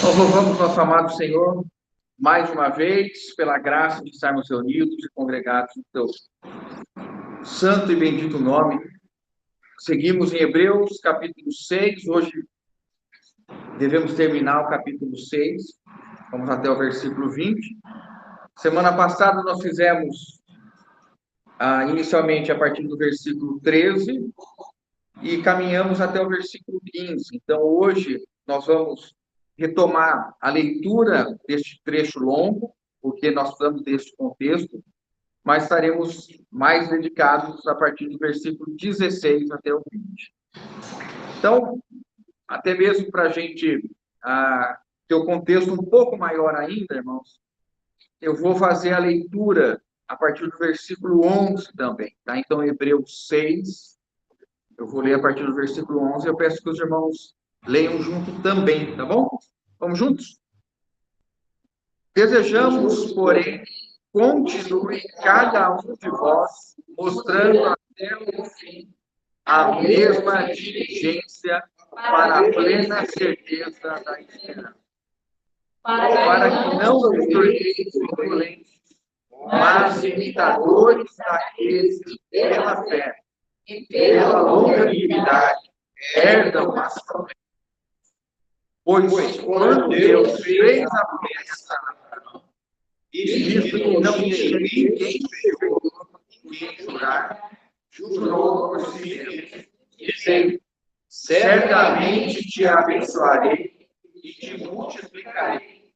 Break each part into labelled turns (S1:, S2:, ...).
S1: Nós louvamos nosso amado Senhor mais uma vez pela graça de estarmos reunidos e congregados no teu santo e bendito nome. Seguimos em Hebreus, capítulo 6. Hoje devemos terminar o capítulo 6. Vamos até o versículo 20. Semana passada nós fizemos inicialmente a partir do versículo 13 e caminhamos até o versículo 15. Então, hoje nós vamos retomar a leitura deste trecho longo, porque nós precisamos deste contexto, mas estaremos mais dedicados a partir do versículo 16 até o 20. Então, até mesmo para a gente ter o contexto um pouco maior ainda, irmãos, eu vou fazer a leitura a partir do versículo 11 também, tá? Então, Hebreus 6, eu vou ler a partir do versículo 11, eu peço que os irmãos leiam junto também, tá bom? Vamos juntos? Desejamos, porém, continue cada um de vós mostrando até o fim a mesma diligência para a plena certeza da esperança. Para que não os torneis indolentes, mas imitadores daqueles que pela fé e pela longanimidade herdam as promessas. Pois quando Deus fez a promessa a Abraão, e visto que não tinha ninguém superior em quem jurar, jurou por si mesmo, dizendo: certamente te abençoarei e te multiplicarei.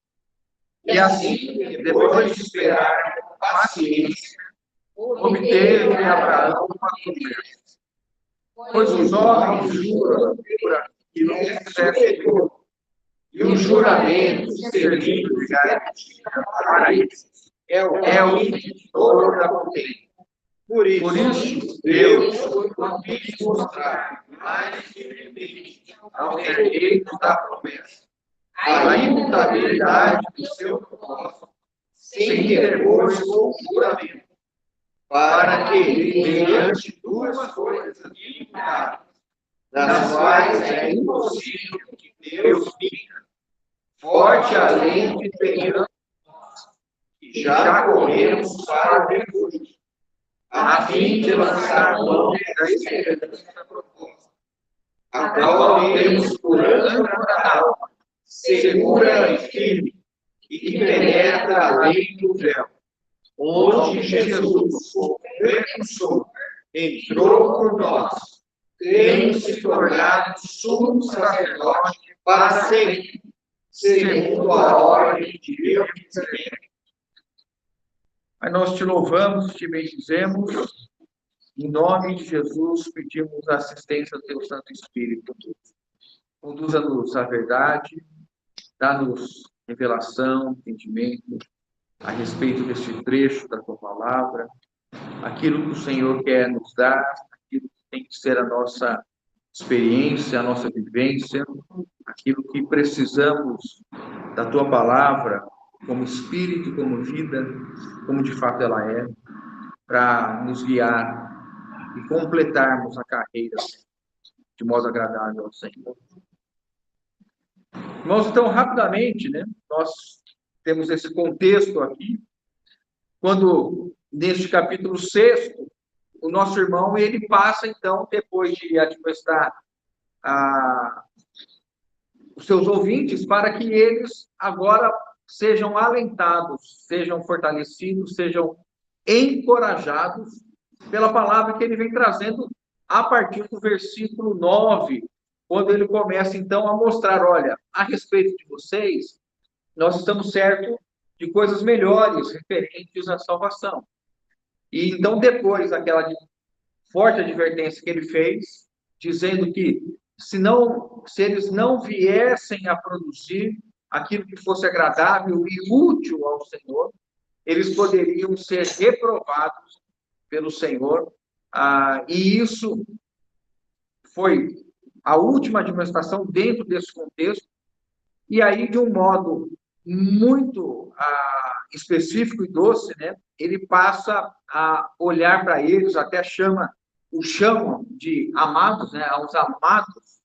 S1: E assim, depois de esperar com paciência, obteve Abraão uma promessa. Pois os homens juram que não fizesse tudo, e o juramento servindo de garantia para eles é o indicador da potência. Por isso, Deus quis mostrar mais firmemente aos herdeiros da promessa a imutabilidade do seu propósito, sem interpor com o juramento, para que, mediante duas coisas imutáveis, das quais é impossível que Deus minta, forte além de tenhamos que já corremos para o refúgio, a fim de lançar mão da esperança da proposta, a qual temos por âncora da alma, segura e firme, e que penetra além do véu, onde Jesus, o precursor, entrou por nós, tendo se tornado sumo sacerdote para sempre, segundo a ordem de Deus. Mas nós te louvamos, te bendizemos, em nome de Jesus, pedimos a assistência do teu Santo Espírito. Conduza-nos à verdade, dá-nos revelação, entendimento a respeito deste trecho da tua palavra, aquilo que o Senhor quer nos dar, aquilo que tem que ser a nossa experiência, a nossa vivência, aquilo que precisamos da tua palavra, como espírito, como vida, como de fato ela é, para nos guiar e completarmos a carreira de modo agradável ao Senhor. Irmãos, então, rapidamente, nós temos esse contexto aqui, quando, neste capítulo 6, o nosso irmão, ele passa, então, depois de admoestar os seus ouvintes, para que eles agora sejam alentados, sejam fortalecidos, sejam encorajados pela palavra que ele vem trazendo a partir do versículo 9, quando ele começa, então, a mostrar, olha, a respeito de vocês, nós estamos certos de coisas melhores referentes à salvação. E, então, depois daquela forte advertência que ele fez, dizendo que se eles não viessem a produzir aquilo que fosse agradável e útil ao Senhor, eles poderiam ser reprovados pelo Senhor. E isso foi a última admoestação dentro desse contexto. E aí, de um modo muito específico e doce, ele passa a olhar para eles, até chamam de amados, aos amados,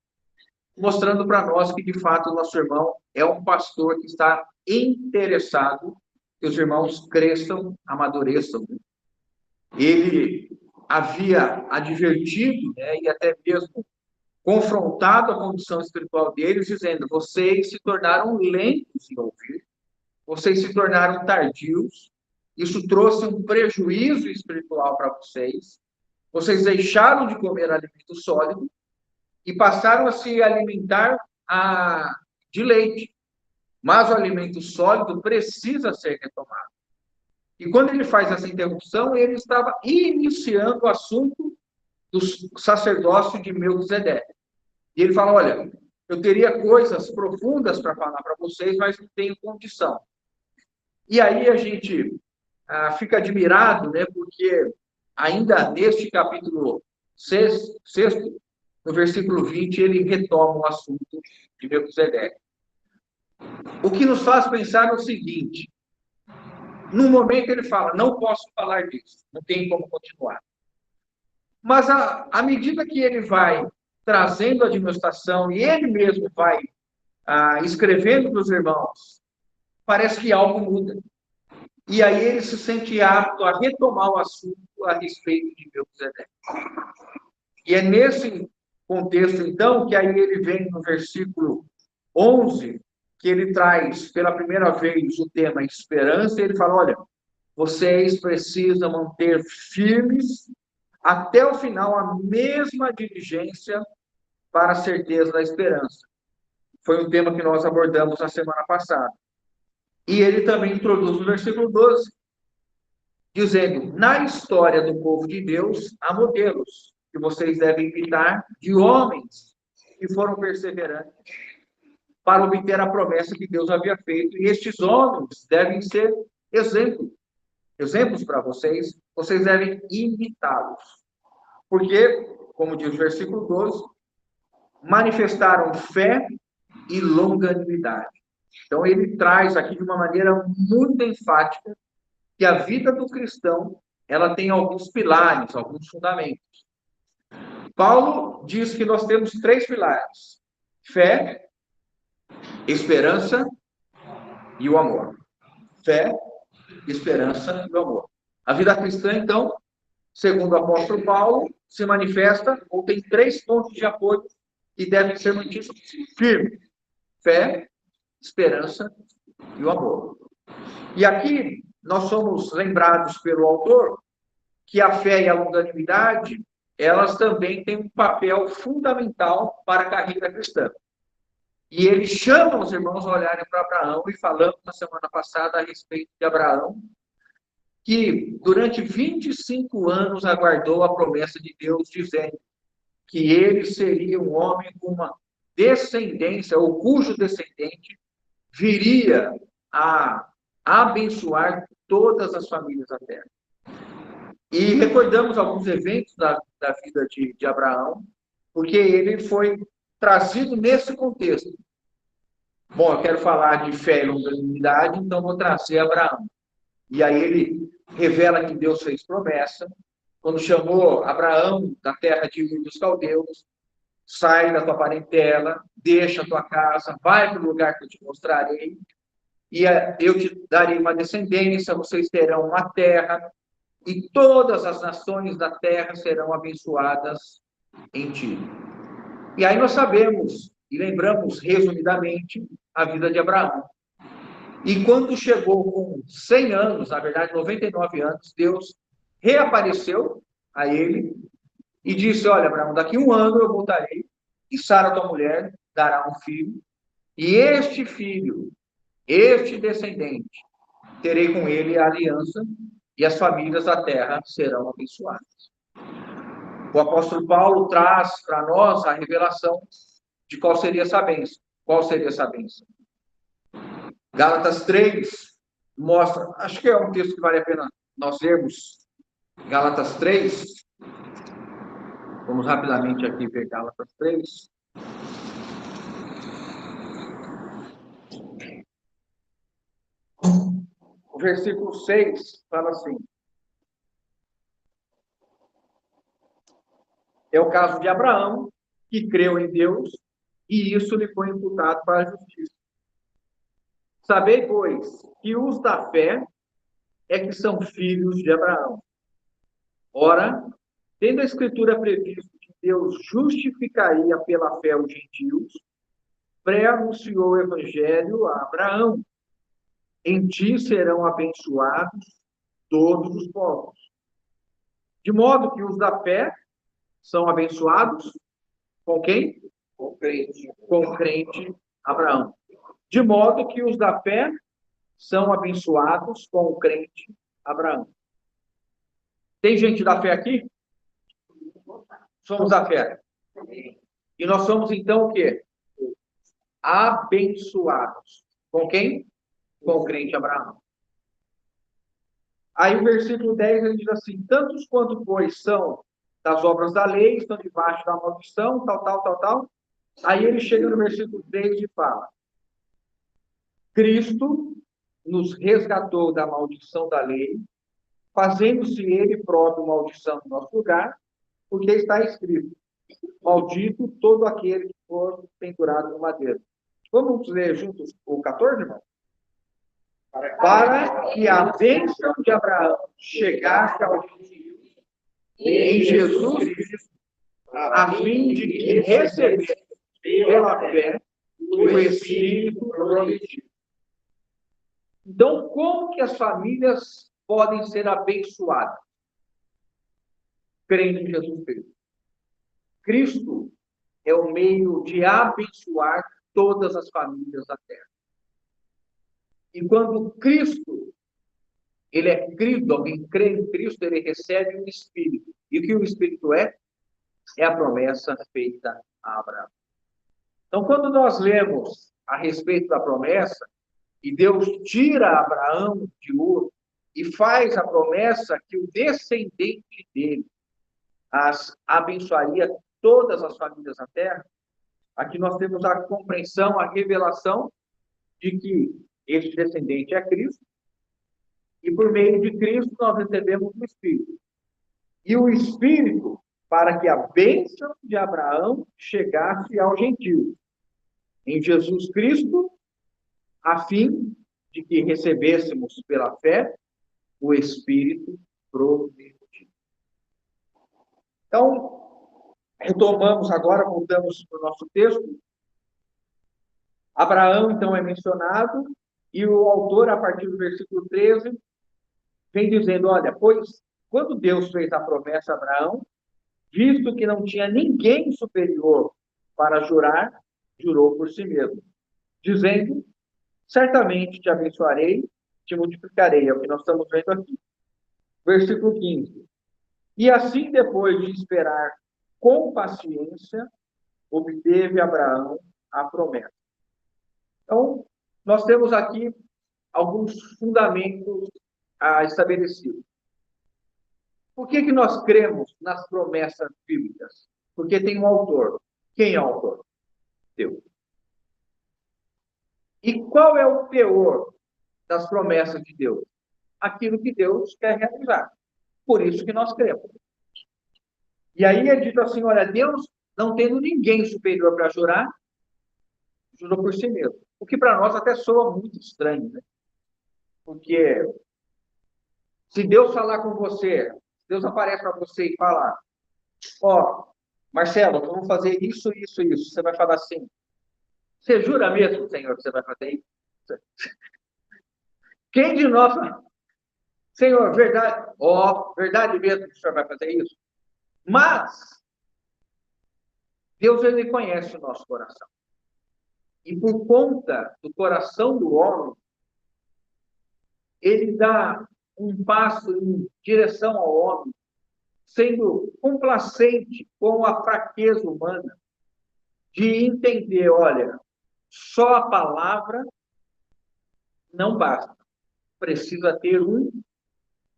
S1: mostrando para nós que, de fato, o nosso irmão é um pastor que está interessado que os irmãos cresçam, amadureçam. Ele havia advertido, né, e até mesmo confrontado a condição espiritual deles, dizendo: vocês se tornaram lentos em ouvir, vocês se tornaram tardios, isso trouxe um prejuízo espiritual para vocês, vocês deixaram de comer alimento sólido e passaram a se alimentar de leite. Mas o alimento sólido precisa ser retomado. E quando ele faz essa interrupção, ele estava iniciando o assunto do sacerdócio de Melquisedeque. E ele fala: olha, eu teria coisas profundas para falar para vocês, mas não tenho condição. E aí a gente fica admirado, né, porque ainda neste capítulo 6, no versículo 20, ele retoma o assunto de Melquisedeque. O que nos faz pensar é o seguinte: no momento ele fala, não posso falar disso, não tem como continuar. Mas à medida que ele vai trazendo a demonstração e ele mesmo vai escrevendo para os irmãos, parece que algo muda. E aí ele se sente apto a retomar o assunto a respeito de Melquisedeque. E é nesse contexto, então, que aí ele vem no versículo 11, que ele traz pela primeira vez o tema esperança, e ele fala: olha, vocês precisam manter firmes até o final a mesma diligência para a certeza da esperança. Foi um tema que nós abordamos na semana passada. E ele também introduz no versículo 12, dizendo: na história do povo de Deus, há modelos que vocês devem imitar de homens que foram perseverantes para obter a promessa que Deus havia feito. E estes homens devem ser exemplos para vocês, vocês devem imitá-los. Porque, como diz o versículo 12, manifestaram fé e longanimidade. Então, ele traz aqui de uma maneira muito enfática que a vida do cristão, ela tem alguns pilares, alguns fundamentos. Paulo diz que nós temos 3 pilares: fé, esperança e o amor. Fé, esperança e o amor. A vida cristã, então, segundo o apóstolo Paulo, se manifesta ou tem 3 pontos de apoio que devem ser mantidos firmes: fé, esperança e o amor. E aqui nós somos lembrados pelo autor que a fé e a longanimidade, elas também têm um papel fundamental para a carreira cristã. E ele chama os irmãos a olharem para Abraão, e falamos na semana passada a respeito de Abraão, que durante 25 anos aguardou a promessa de Deus, dizendo que ele seria um homem com uma descendência, ou cujo descendente viria a abençoar todas as famílias da terra. E recordamos alguns eventos da vida de Abraão, porque ele foi trazido nesse contexto. Bom, eu quero falar de fé e longanimidade, então vou trazer Abraão. E aí ele revela que Deus fez promessa, quando chamou Abraão da terra de Ur dos Caldeus: sai da tua parentela, deixa a tua casa, vai para o lugar que eu te mostrarei, e eu te darei uma descendência, vocês terão uma terra, e todas as nações da terra serão abençoadas em ti. E aí nós sabemos, e lembramos resumidamente, a vida de Abraão. E quando chegou com 100 anos, na verdade 99 anos, Deus reapareceu a ele e disse: olha, Abraão, daqui 1 ano eu voltarei, e Sara, tua mulher, dará um filho, e este filho, este descendente, terei com ele a aliança, e as famílias da terra serão abençoadas. O apóstolo Paulo traz para nós a revelação de qual seria essa bênção. Qual seria essa bênção? Gálatas 3 mostra, acho que é um texto que vale a pena nós lermos. Gálatas 3. Vamos rapidamente aqui ver Gálatas 3. O versículo 6 fala assim: é o caso de Abraão, que creu em Deus, e isso lhe foi imputado para a justiça. Sabei, pois, que os da fé é que são filhos de Abraão. Ora, tendo a Escritura previsto que Deus justificaria pela fé os gentios, pré-anunciou o Evangelho a Abraão. Em ti serão abençoados todos os povos. De modo que os da fé são abençoados com quem?
S2: Com crente.
S1: Com o crente Abraão. De modo que os da fé são abençoados com o crente Abraão. Tem gente da fé aqui? Somos da fé. E nós somos, então, o quê? Abençoados. Com quem? Com o crente Abraão. Aí o versículo 10 ele diz assim: tantos quanto, pois, são das obras da lei, estão debaixo da maldição, tal. Aí ele chega no versículo 3 e fala: Cristo nos resgatou da maldição da lei, fazendo-se ele próprio maldição no nosso lugar, porque está escrito: maldito todo aquele que for pendurado no madeiro. Vamos ler juntos o 14, irmão? Para que a bênção de Abraão chegasse ao gentios em Jesus Cristo, a fim de que recebesse pela fé o Espírito prometido. Então, como que as famílias podem ser abençoadas? Crendo em Jesus Cristo. Cristo é o meio de abençoar todas as famílias da terra. E quando Cristo, ele é crido, alguém crê em Cristo, ele recebe um Espírito. E o que o Espírito é? É a promessa feita a Abraão. Então, quando nós lemos a respeito da promessa, e Deus tira Abraão de Ur e faz a promessa que o descendente dele as abençoaria todas as famílias da terra, aqui nós temos a compreensão, a revelação de que esse descendente é Cristo, e por meio de Cristo nós recebemos o Espírito. E o Espírito para que a bênção de Abraão chegasse aos gentios. Em Jesus Cristo, a fim de que recebêssemos pela fé o Espírito prometido. Então, retomamos agora, voltamos para o nosso texto. Abraão, então, é mencionado, e o autor, a partir do versículo 13, vem dizendo, olha, pois, quando Deus fez a promessa a Abraão, visto que não tinha ninguém superior para jurar, jurou por si mesmo, dizendo, certamente te abençoarei, te multiplicarei, é o que nós estamos vendo aqui. Versículo 15. E assim, depois de esperar com paciência, obteve Abraão a promessa. Então, nós temos aqui alguns fundamentos estabelecidos. Por que nós cremos nas promessas bíblicas? Porque tem um autor. Quem é o autor? Deus. E qual é o teor das promessas de Deus? Aquilo que Deus quer realizar. Por isso que nós cremos. E aí é dito assim, olha, Deus, não tendo ninguém superior para jurar, jurou por si mesmo. O que para nós até soa muito estranho, né? Porque se Deus falar com você, Deus aparece para você e falar, ó, Marcelo, vamos fazer isso, isso, isso. Você vai falar assim, você jura mesmo, Senhor, que você vai fazer isso? Quem de nós, Senhor, verdade, ó, verdade mesmo que o Senhor vai fazer isso? Mas, Deus, ele conhece o nosso coração. E por conta do coração do homem, ele dá um passo em direção ao homem, sendo complacente com a fraqueza humana, de entender, olha, só a palavra não basta. Precisa ter um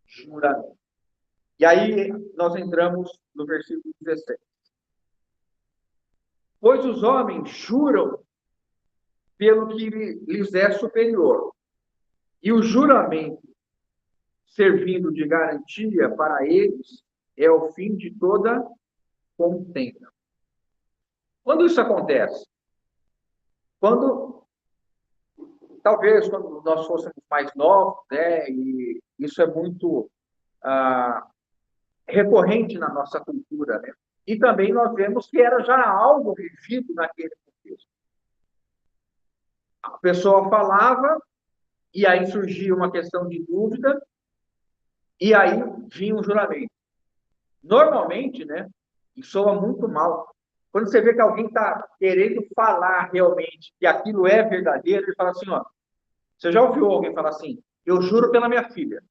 S1: juramento. E aí nós entramos no versículo 17. Pois os homens juram pelo que lhes é superior. E o juramento, servindo de garantia para eles, é o fim de toda contenda. Quando isso acontece? Talvez quando nós fôssemos mais novos, né, e isso é muito recorrente na nossa cultura, né? E também nós vemos que era já algo vivido naquele contexto. A pessoa falava, e aí surgia uma questão de dúvida, e aí vinha um juramento. Normalmente, né, e soa muito mal, quando você vê que alguém está querendo falar realmente que aquilo é verdadeiro, ele fala assim, ó, você já ouviu alguém falar assim, eu juro pela minha filha,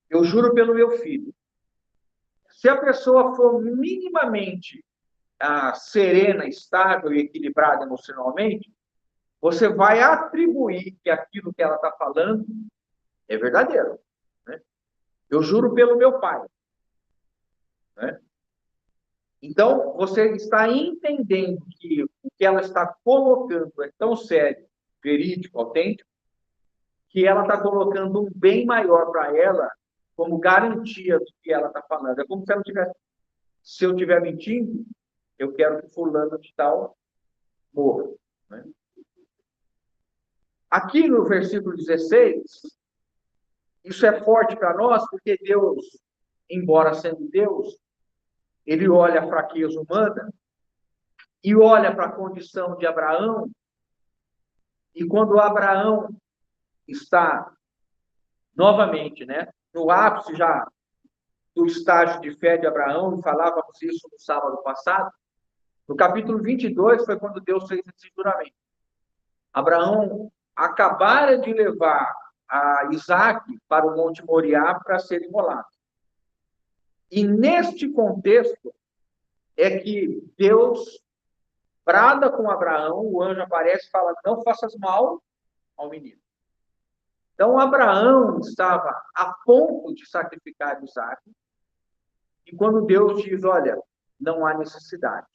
S1: eu juro pelo meu filho. Se a pessoa for minimamente serena, estável e equilibrada emocionalmente, você vai atribuir que aquilo que ela está falando é verdadeiro. Né? Eu juro pelo meu pai. Né? Então, você está entendendo que o que ela está colocando é tão sério, verídico, autêntico, que ela está colocando um bem maior para ela como garantia do que ela está falando. É como se ela tivesse, se eu estiver mentindo, eu quero que fulano de tal morra. Né? Aqui no versículo 16, isso é forte para nós, porque Deus, embora sendo Deus, ele olha a fraqueza humana e olha para a condição de Abraão, e quando Abraão está novamente, né, no ápice já do estágio de fé de Abraão, e falávamos isso no sábado passado, no capítulo 22 foi quando Deus fez esse juramento. Abraão acabara de levar a Isaac para o Monte Moriá para ser imolado. E neste contexto é que Deus brada com Abraão, o anjo aparece e fala, não faças mal ao menino. Então, Abraão estava a ponto de sacrificar Isaac, e quando Deus diz, olha, não há necessidade.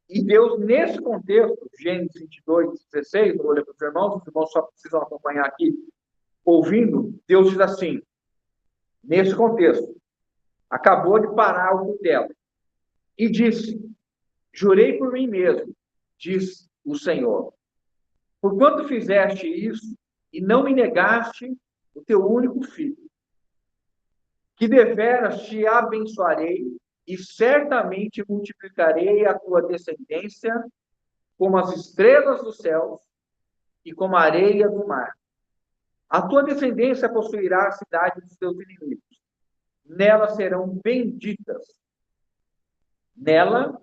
S1: E Deus, nesse contexto, Gênesis 22, 16, vou ler para os irmãos só precisam acompanhar aqui, ouvindo, Deus diz assim, nesse contexto, acabou de parar o cutelo, e disse, jurei por mim mesmo, diz o Senhor, porquanto fizeste isso, e não me negaste o teu único filho, que deveras te abençoarei, e certamente multiplicarei a tua descendência como as estrelas dos céus e como a areia do mar. A tua descendência possuirá a cidade dos teus inimigos. Nela serão benditas. Nela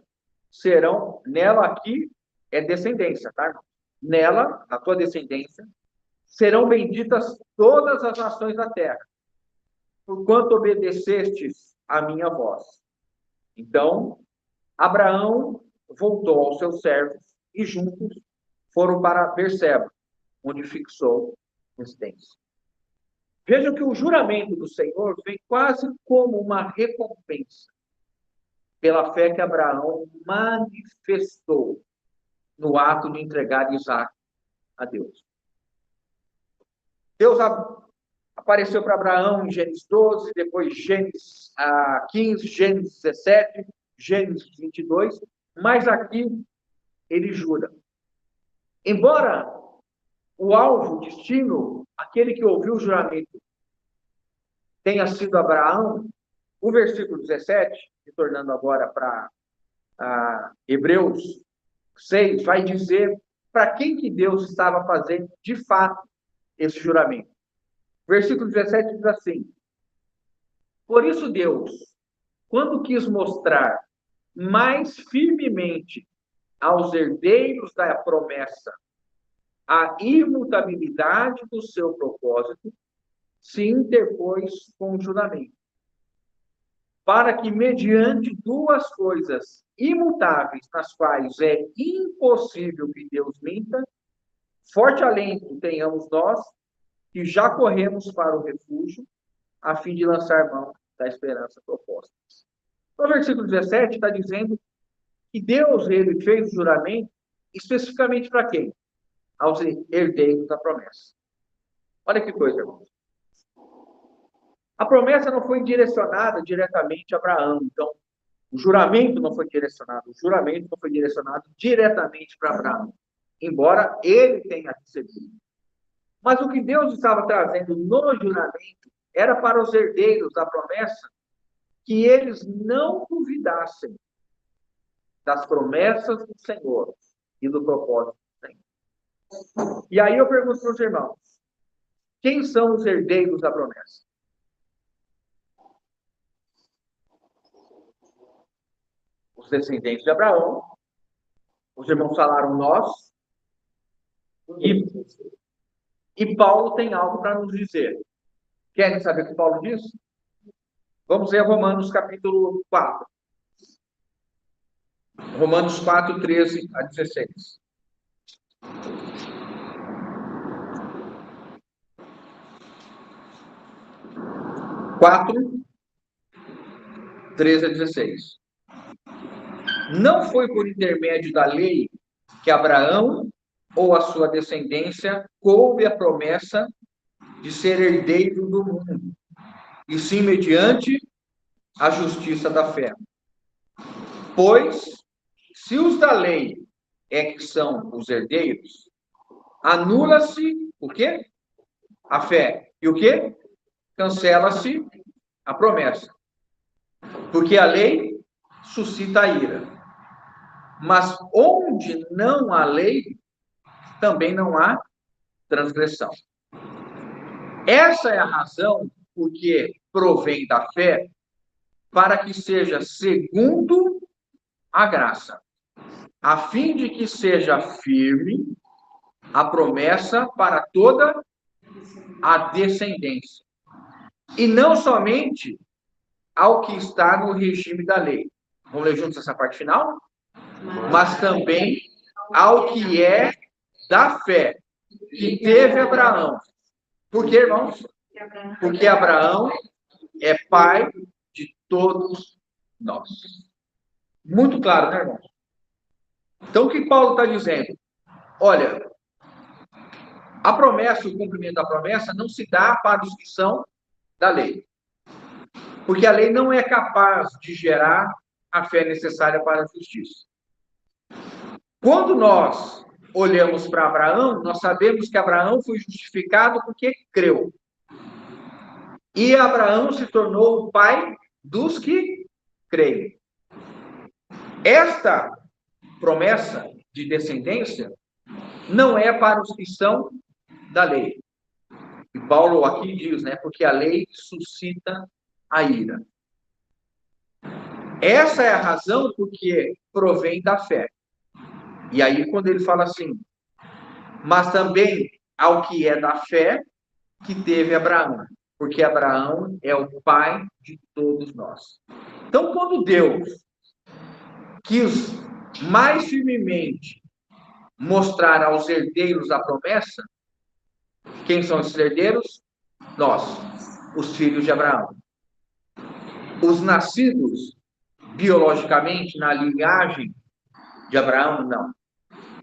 S1: aqui é descendência, tá? Nela, a tua descendência, serão benditas todas as nações da terra, porquanto obedecestes a minha voz. Então, Abraão voltou aos seus servos e juntos foram para Berseba, onde fixou residência. Vejam que o juramento do Senhor vem quase como uma recompensa pela fé que Abraão manifestou no ato de entregar Isaac a Deus. Deus apareceu para Abraão em Gênesis 12, depois Gênesis 15, Gênesis 17, Gênesis 22, mas aqui ele jura. Embora o alvo, o destino, aquele que ouviu o juramento tenha sido Abraão, o versículo 17, retornando agora para Hebreus 6, vai dizer para quem que Deus estava fazendo, de fato, esse juramento. Versículo 17 diz assim, por isso Deus, quando quis mostrar mais firmemente aos herdeiros da promessa a imutabilidade do seu propósito, se interpôs com o juramento, para que, mediante duas coisas imutáveis, nas quais é impossível que Deus minta, forte alento tenhamos nós, que já corremos para o refúgio, a fim de lançar mão da esperança proposta. No versículo 17 está dizendo que Deus, ele fez o juramento especificamente para quem? Aos herdeiros da promessa. Olha que coisa, irmãos. A promessa não foi direcionada diretamente a Abraão. Então, o juramento não foi direcionado diretamente para Abraão. embora ele tenha recebido. Mas o que Deus estava trazendo no juramento era para os herdeiros da promessa que eles não duvidassem das promessas do Senhor e do propósito do Senhor. E aí eu pergunto para os irmãos, quem são os herdeiros da promessa? Os descendentes de Abraão. Os irmãos falaram nós. E Paulo tem algo para nos dizer. Querem saber o que Paulo diz? Vamos ver Romanos capítulo 4. Romanos 4, 13 a 16. 4, 13 a 16. Não foi por intermédio da lei que Abraão ou a sua descendência coube a promessa de ser herdeiro do mundo, e sim mediante a justiça da fé. Pois, se os da lei é que são os herdeiros, anula-se o quê? A fé. E o quê? Cancela-se a promessa. Porque a lei suscita a ira. Mas onde não há lei, também não há transgressão. Essa é a razão porque provém da fé, para que seja segundo a graça, a fim de que seja firme a promessa para toda a descendência, e não somente ao que está no regime da lei. Vamos ler juntos essa parte final? Mas também ao que é da fé, que teve Abraão. Por quê, irmãos? Porque Abraão é pai de todos nós. Muito claro, né, irmãos? Então, o que Paulo está dizendo? Olha, a promessa, o cumprimento da promessa não se dá para os que são da lei. Porque a lei não é capaz de gerar a fé necessária para a justiça. Quando nós olhamos para Abraão, nós sabemos que Abraão foi justificado porque creu. E Abraão se tornou o pai dos que creem. Esta promessa de descendência não é para os que são da lei. E Paulo aqui diz, né? Porque a lei suscita a ira. Essa é a razão porque provém da fé. E aí, quando ele fala assim, mas também ao que é da fé que teve Abraão, porque Abraão é o pai de todos nós. Então, quando Deus quis mais firmemente mostrar aos herdeiros a promessa, quem são esses herdeiros? Nós, os filhos de Abraão. Os nascidos biologicamente na linhagem de Abraão, não.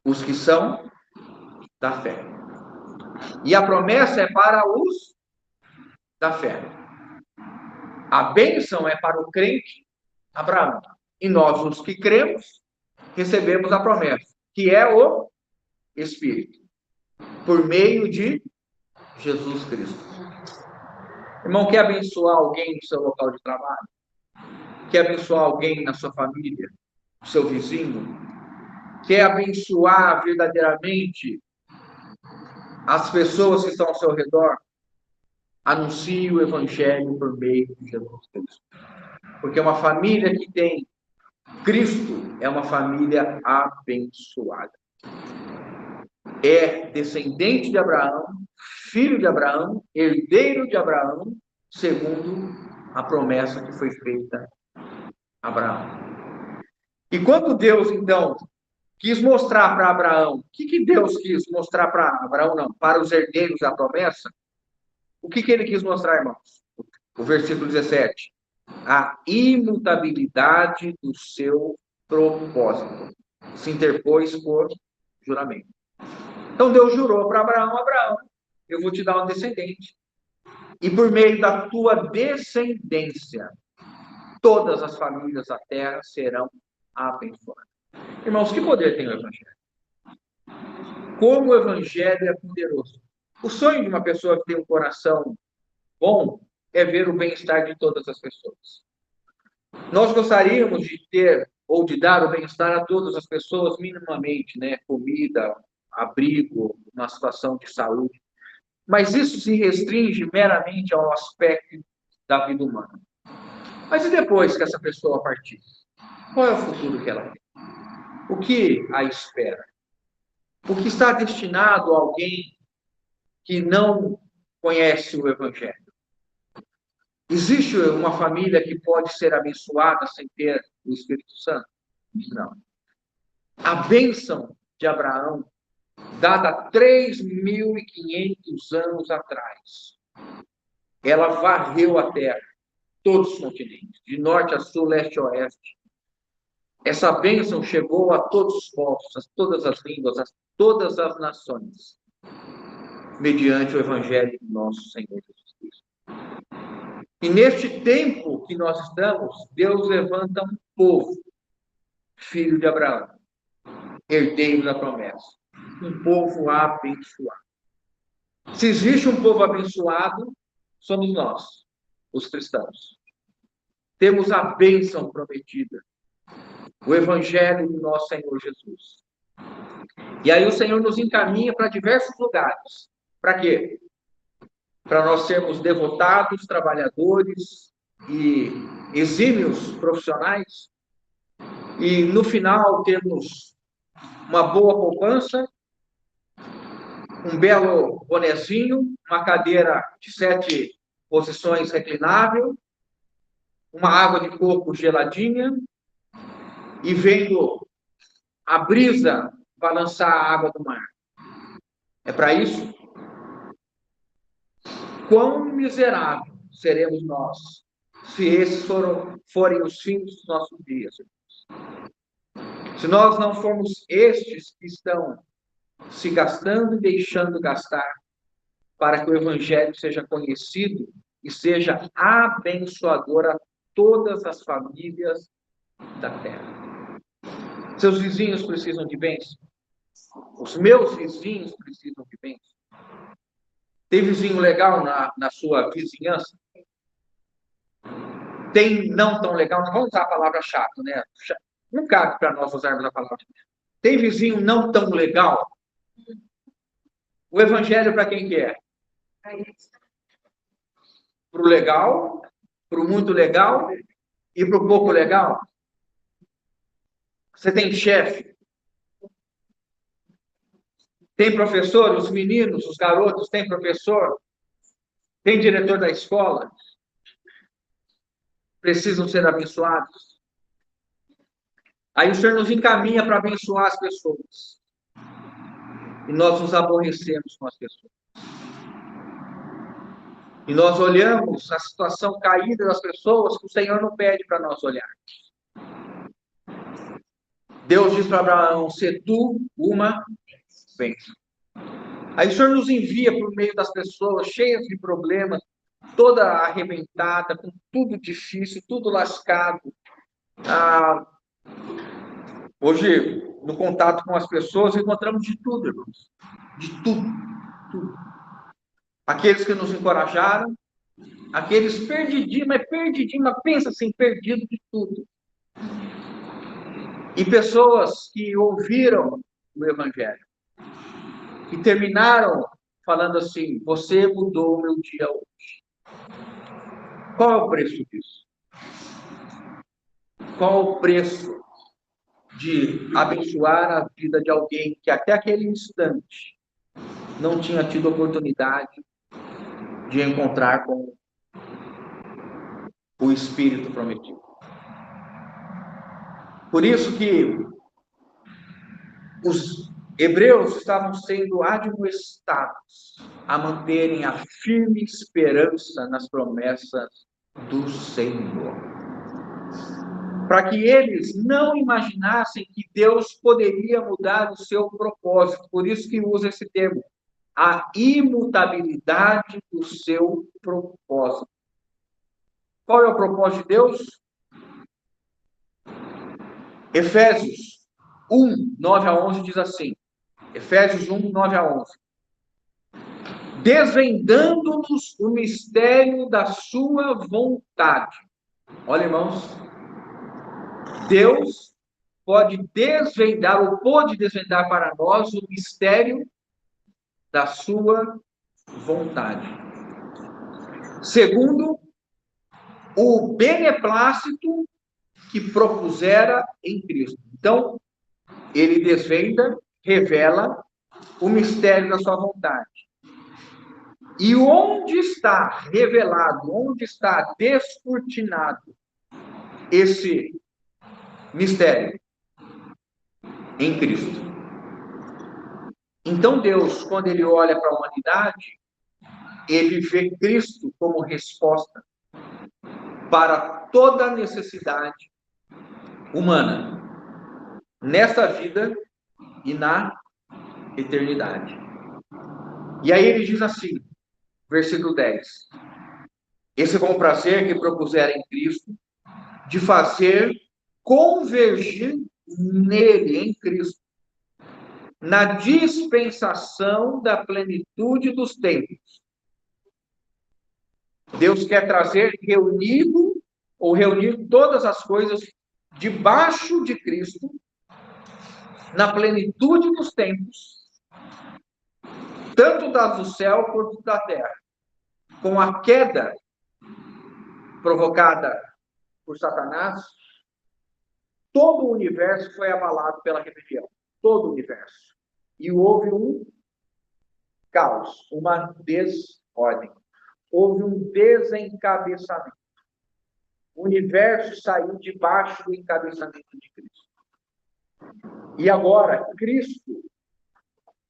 S1: Os que são da fé. E a promessa é para os da fé. A bênção é para o crente Abraão. E nós, os que cremos, recebemos a promessa, que é o Espírito, por meio de Jesus Cristo. Irmão, quer abençoar alguém no seu local de trabalho? Quer abençoar alguém na sua família? No seu vizinho? Quer abençoar verdadeiramente as pessoas que estão ao seu redor? Anuncie o Evangelho por meio de Jesus Cristo. Porque uma família que tem Cristo é uma família abençoada. É descendente de Abraão, filho de Abraão, herdeiro de Abraão, segundo a promessa que foi feita a Abraão. E quando Deus, então, quis mostrar para Abraão, o que Deus quis mostrar para Abraão, não, para os herdeiros da promessa, o que ele quis mostrar, irmãos? O versículo 17. A imutabilidade do seu propósito. Se interpôs por juramento. Então Deus jurou para Abraão, Abraão, eu vou te dar um descendente. E por meio da tua descendência, todas as famílias da terra serão abençoadas. Irmãos, que poder tem o Evangelho? como o evangelho é poderoso. O sonho de uma pessoa que tem um coração bom é ver o bem-estar de todas as pessoas. Nós gostaríamos de ter ou de dar o bem-estar a todas as pessoas minimamente, né? Comida, abrigo, uma situação de saúde. Mas isso se restringe meramente ao aspecto da vida humana. Mas e depois que essa pessoa partir? Qual é o futuro que ela tem? O que a espera? O que está destinado a alguém que não conhece o Evangelho? Existe uma família que pode ser abençoada sem ter o Espírito Santo? Não. A bênção de Abraão, dada 3.500 anos atrás, ela varreu a terra, todos os continentes, de norte a sul, leste a oeste. Essa bênção chegou a todos os povos, a todas as línguas, a todas as nações, mediante o Evangelho do nosso Senhor Jesus Cristo. E neste tempo que nós estamos, Deus levanta um povo, filho de Abraão, herdeiro da promessa, um povo abençoado. Se existe um povo abençoado, somos nós, os cristãos. Temos a bênção prometida, o Evangelho do nosso Senhor Jesus. E aí o Senhor nos encaminha para diversos lugares. Para quê? Para nós sermos devotados, trabalhadores e exímios profissionais. E no final termos uma boa poupança, um belo bonezinho, uma cadeira de 7 posições reclinável, uma água de coco geladinha, e vendo a brisa balançar a água do mar. É para isso? Quão miserável seremos nós se esses forem os fins dos nossos dias. Se nós não formos estes que estão se gastando e deixando gastar para que o Evangelho seja conhecido e seja abençoador a todas as famílias da terra. Seus vizinhos precisam de bênção. Os meus vizinhos precisam de bênção. Tem vizinho legal na sua vizinhança? Tem não tão legal? Não vamos usar a palavra chato, né? Não cabe para nós usarmos a palavra. Tem vizinho não tão legal? O evangelho para quem que é? Para o legal, para o muito legal e para o pouco legal? Você tem chefe? Tem professor? Os meninos, os garotos, tem professor? Tem diretor da escola? Precisam ser abençoados. Aí o Senhor nos encaminha para abençoar as pessoas. E nós nos aborrecemos com as pessoas. E nós olhamos a situação caída das pessoas que o Senhor não pede para nós olharmos. Deus diz para Abraão: "Se tu uma bênção". Aí o Senhor nos envia por meio das pessoas cheias de problemas, toda arrebentada, com tudo difícil, tudo lascado. Hoje, no contato com as pessoas, encontramos de tudo, irmãos. De tudo. Tudo. Aqueles que nos encorajaram, aqueles perdidinhos, mas pensa assim, perdido de tudo. E pessoas que ouviram o Evangelho e terminaram falando assim: "Você mudou o meu dia hoje". Qual é o preço disso? Qual é o preço de abençoar a vida de alguém que até aquele instante não tinha tido oportunidade de encontrar com o Espírito prometido? Por isso que os hebreus estavam sendo admoestados a manterem a firme esperança nas promessas do Senhor, para que eles não imaginassem que Deus poderia mudar o seu propósito. Por isso que usa esse termo, a imutabilidade do seu propósito. Qual é o propósito de Deus? Efésios 1, 9 a 11 diz assim: Efésios 1, 9 a 11. Desvendando-nos o mistério da sua vontade. Olha, irmãos, Deus pode desvendar, ou pôde desvendar para nós o mistério da sua vontade. Segundo, o beneplácito que propusera em Cristo. Então, ele desvenda, revela o mistério da sua vontade. E onde está revelado, onde está descortinado esse mistério? Em Cristo. Então Deus, quando ele olha para a humanidade, ele vê Cristo como resposta para toda a necessidade humana, nesta vida e na eternidade. E aí ele diz assim, versículo 10: esse bom prazer que propuseram em Cristo, de fazer convergir nele, em Cristo, na dispensação da plenitude dos tempos. Deus quer trazer reunido, ou reunir todas as coisas debaixo de Cristo, na plenitude dos tempos, tanto das do céu quanto da terra. Com a queda provocada por Satanás, todo o universo foi abalado pela rebelião. Todo o universo. E houve um caos, uma desordem. Houve um desencabeçamento. O universo saiu debaixo do encabeçamento de Cristo. E agora, Cristo,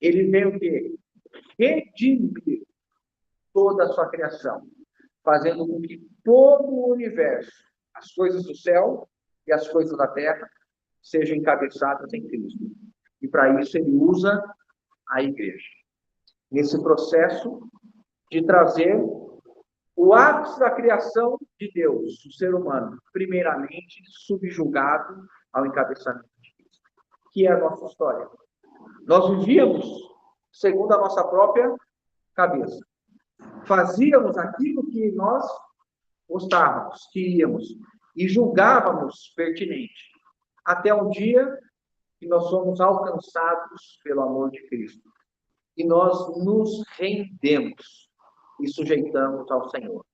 S1: ele vem o quê? Redimir toda a sua criação, fazendo com que todo o universo, as coisas do céu e as coisas da terra, sejam encabeçadas em Cristo. E para isso ele usa a igreja. Nesse processo de trazer o ápice da criação de Deus, o ser humano, primeiramente subjugado ao encabeçamento de Cristo, que é a nossa história. Nós vivíamos segundo a nossa própria cabeça. Fazíamos aquilo que nós gostávamos, queríamos, e julgávamos pertinente. Até um dia que nós somos alcançados pelo amor de Cristo. E nós nos rendemos e sujeitamos ao Senhor.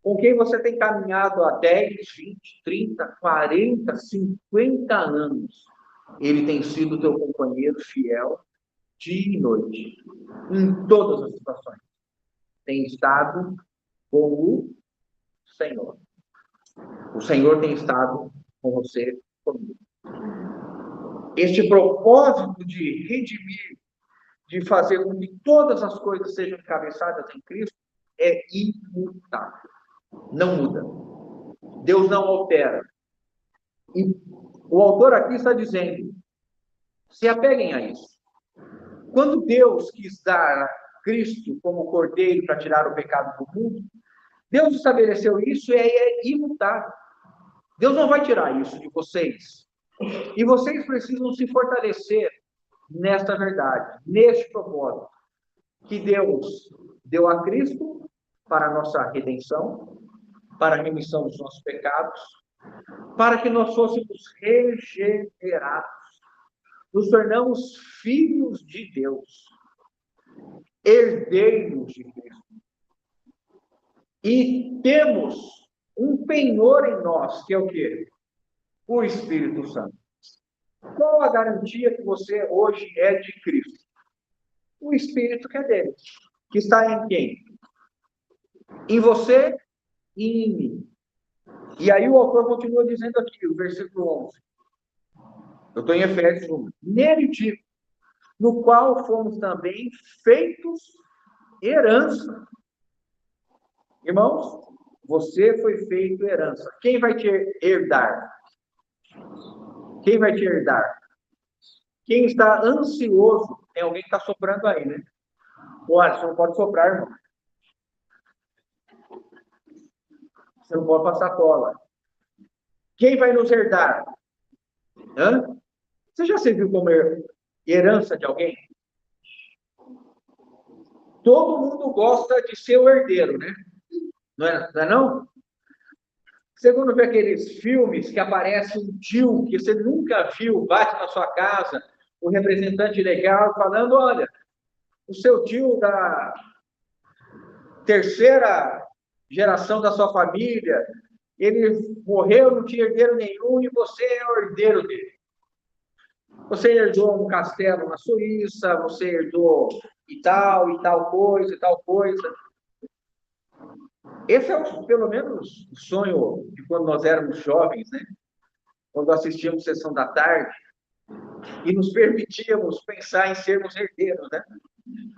S1: Com quem você tem caminhado há 10, 20, 30, 40, 50 anos. Ele tem sido teu companheiro fiel dia e noite, em todas as situações. Tem estado com o Senhor. O Senhor tem estado com você, comigo. Este propósito de redimir, de fazer com que todas as coisas sejam encabeçadas em Cristo, é imutável. Não muda. Deus não altera. E o autor aqui está dizendo, se apeguem a isso. Quando Deus quis dar a Cristo como cordeiro para tirar o pecado do mundo, Deus estabeleceu isso e é imutável. Deus não vai tirar isso de vocês. E vocês precisam se fortalecer nesta verdade, neste propósito, que Deus deu a Cristo para a nossa redenção, para a remissão dos nossos pecados, para que nós fôssemos regenerados, nos tornamos filhos de Deus, herdeiros de Cristo. E temos um penhor em nós, que é o quê? O Espírito Santo. Qual a garantia que você hoje é de Cristo? O Espírito que é dele. Que está em quem? Em você e em mim. E aí o autor continua dizendo aqui, o versículo 11. Eu estou em Efésios 1. Nele digo, no qual fomos também feitos herança. Irmãos, você foi feito herança. Quem vai te herdar? Quem vai te herdar? Quem está ansioso, tem alguém que está soprando aí, né? Olha, você não pode soprar, irmão. Você não pode passar cola. Quem vai nos herdar? Hã? Você já se viu como herança de alguém? Todo mundo gosta de ser o herdeiro, né? Não é não? Você quando vê aqueles filmes que aparece um tio que você nunca viu, bate na sua casa, o representante legal falando, olha, o seu tio da terceira geração da sua família, ele morreu, não tinha herdeiro nenhum e você é o herdeiro dele. Você herdou um castelo na Suíça, você herdou e tal coisa, e tal coisa. Esse é, pelo menos, o sonho de quando nós éramos jovens, né? Quando assistíamos Sessão da Tarde e nos permitíamos pensar em sermos herdeiros, né?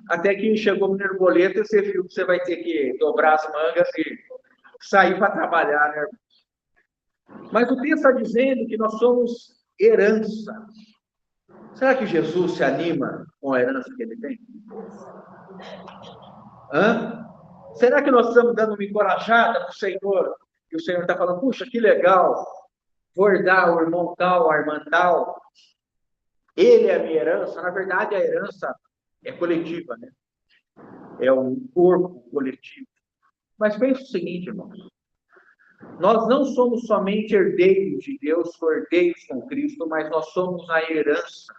S1: Até que chegou o primeiro boleto e você viu que você vai ter que dobrar as mangas e sair para trabalhar, né? Mas o texto está dizendo que nós somos herança. Será que Jesus se anima com a herança que ele tem? Hã? Será que nós estamos dando uma encorajada para o Senhor? E o Senhor está falando, puxa, que legal, vou herdar o irmão tal, a irmã tal. Ele é a minha herança. Na verdade, a herança é coletiva, né? É um corpo coletivo. Mas pense o seguinte, irmãos. Nós não somos somente herdeiros de Deus, herdeiros com Cristo, mas nós somos a herança.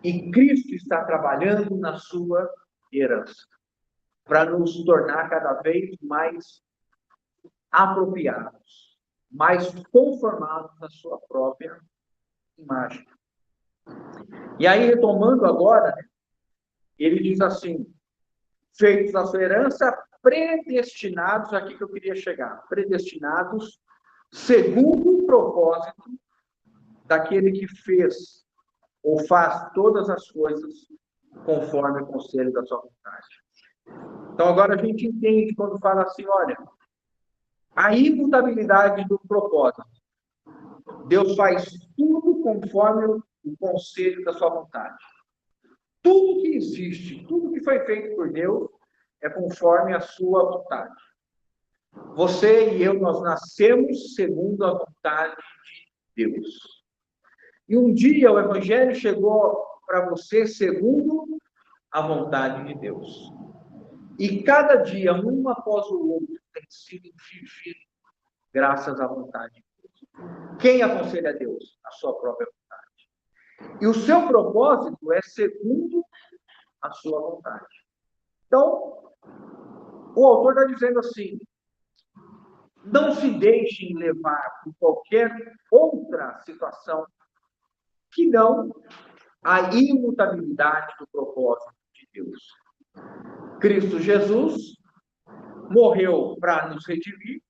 S1: E Cristo está trabalhando na sua herança, para nos tornar cada vez mais apropriados, mais conformados na sua própria imagem. E aí, retomando agora, né, ele diz assim, feitos a sua herança, predestinados, aqui que eu queria chegar, predestinados, segundo o propósito daquele que fez ou faz todas as coisas conforme o conselho da sua vontade. Então, agora a gente entende quando fala assim, olha, a imutabilidade do propósito. Deus faz tudo conforme o conselho da sua vontade. Tudo que existe, tudo que foi feito por Deus é conforme a sua vontade. Você e eu, nós nascemos segundo a vontade de Deus. E um dia o Evangelho chegou para você segundo a vontade de Deus. E cada dia, um após o outro, tem sido vivido graças à vontade de Deus. Quem aconselha a Deus? A sua própria vontade. E o seu propósito é segundo a sua vontade. Então, o autor está dizendo assim, não se deixem levar por qualquer outra situação que não a imutabilidade do propósito de Deus. Cristo Jesus morreu para nos redimir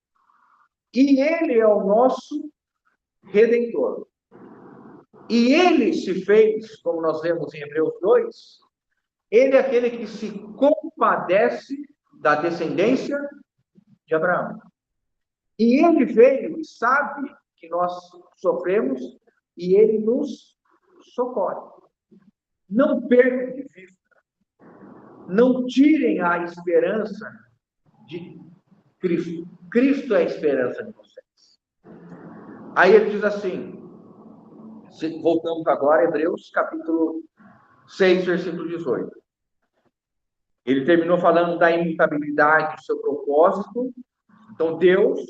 S1: e ele é o nosso Redentor. E ele se fez, como nós vemos em Hebreus 2, ele é aquele que se compadece da descendência de Abraão. E ele veio e sabe que nós sofremos e ele nos socorre. Não percam de vista, não tirem a esperança de Cristo. Cristo é a esperança de vocês. Aí ele diz assim, voltamos agora a Hebreus, capítulo 6, versículo 18. Ele terminou falando da imutabilidade do seu propósito. Então, Deus,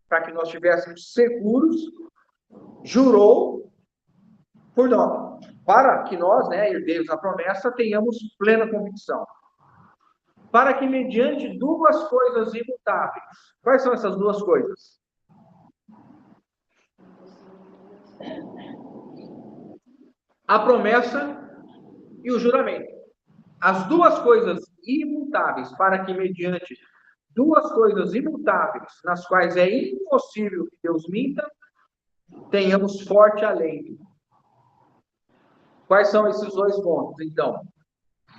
S1: para que nós estivéssemos seguros, jurou por nós, para que nós, né, herdeiros da promessa, tenhamos plena convicção. Para que, mediante duas coisas imutáveis, quais são essas duas coisas? A promessa e o juramento. As duas coisas imutáveis, para que, mediante duas coisas imutáveis, nas quais é impossível que Deus minta, tenhamos forte alento. Quais são esses dois pontos, então?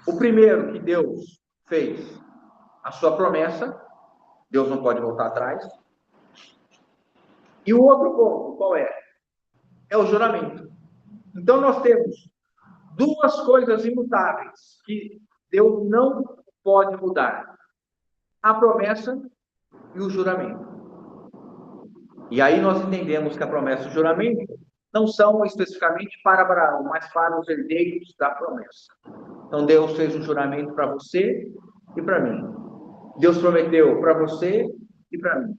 S1: O primeiro que Deus fez, a sua promessa, Deus não pode voltar atrás. E o outro ponto, qual é? É o juramento. Então, nós temos duas coisas imutáveis que Deus não pode mudar. A promessa e o juramento. E aí nós entendemos que a promessa e o juramento não são especificamente para Abraão, mas para os herdeiros da promessa. Então, Deus fez um juramento para você e para mim. Deus prometeu para você e para mim.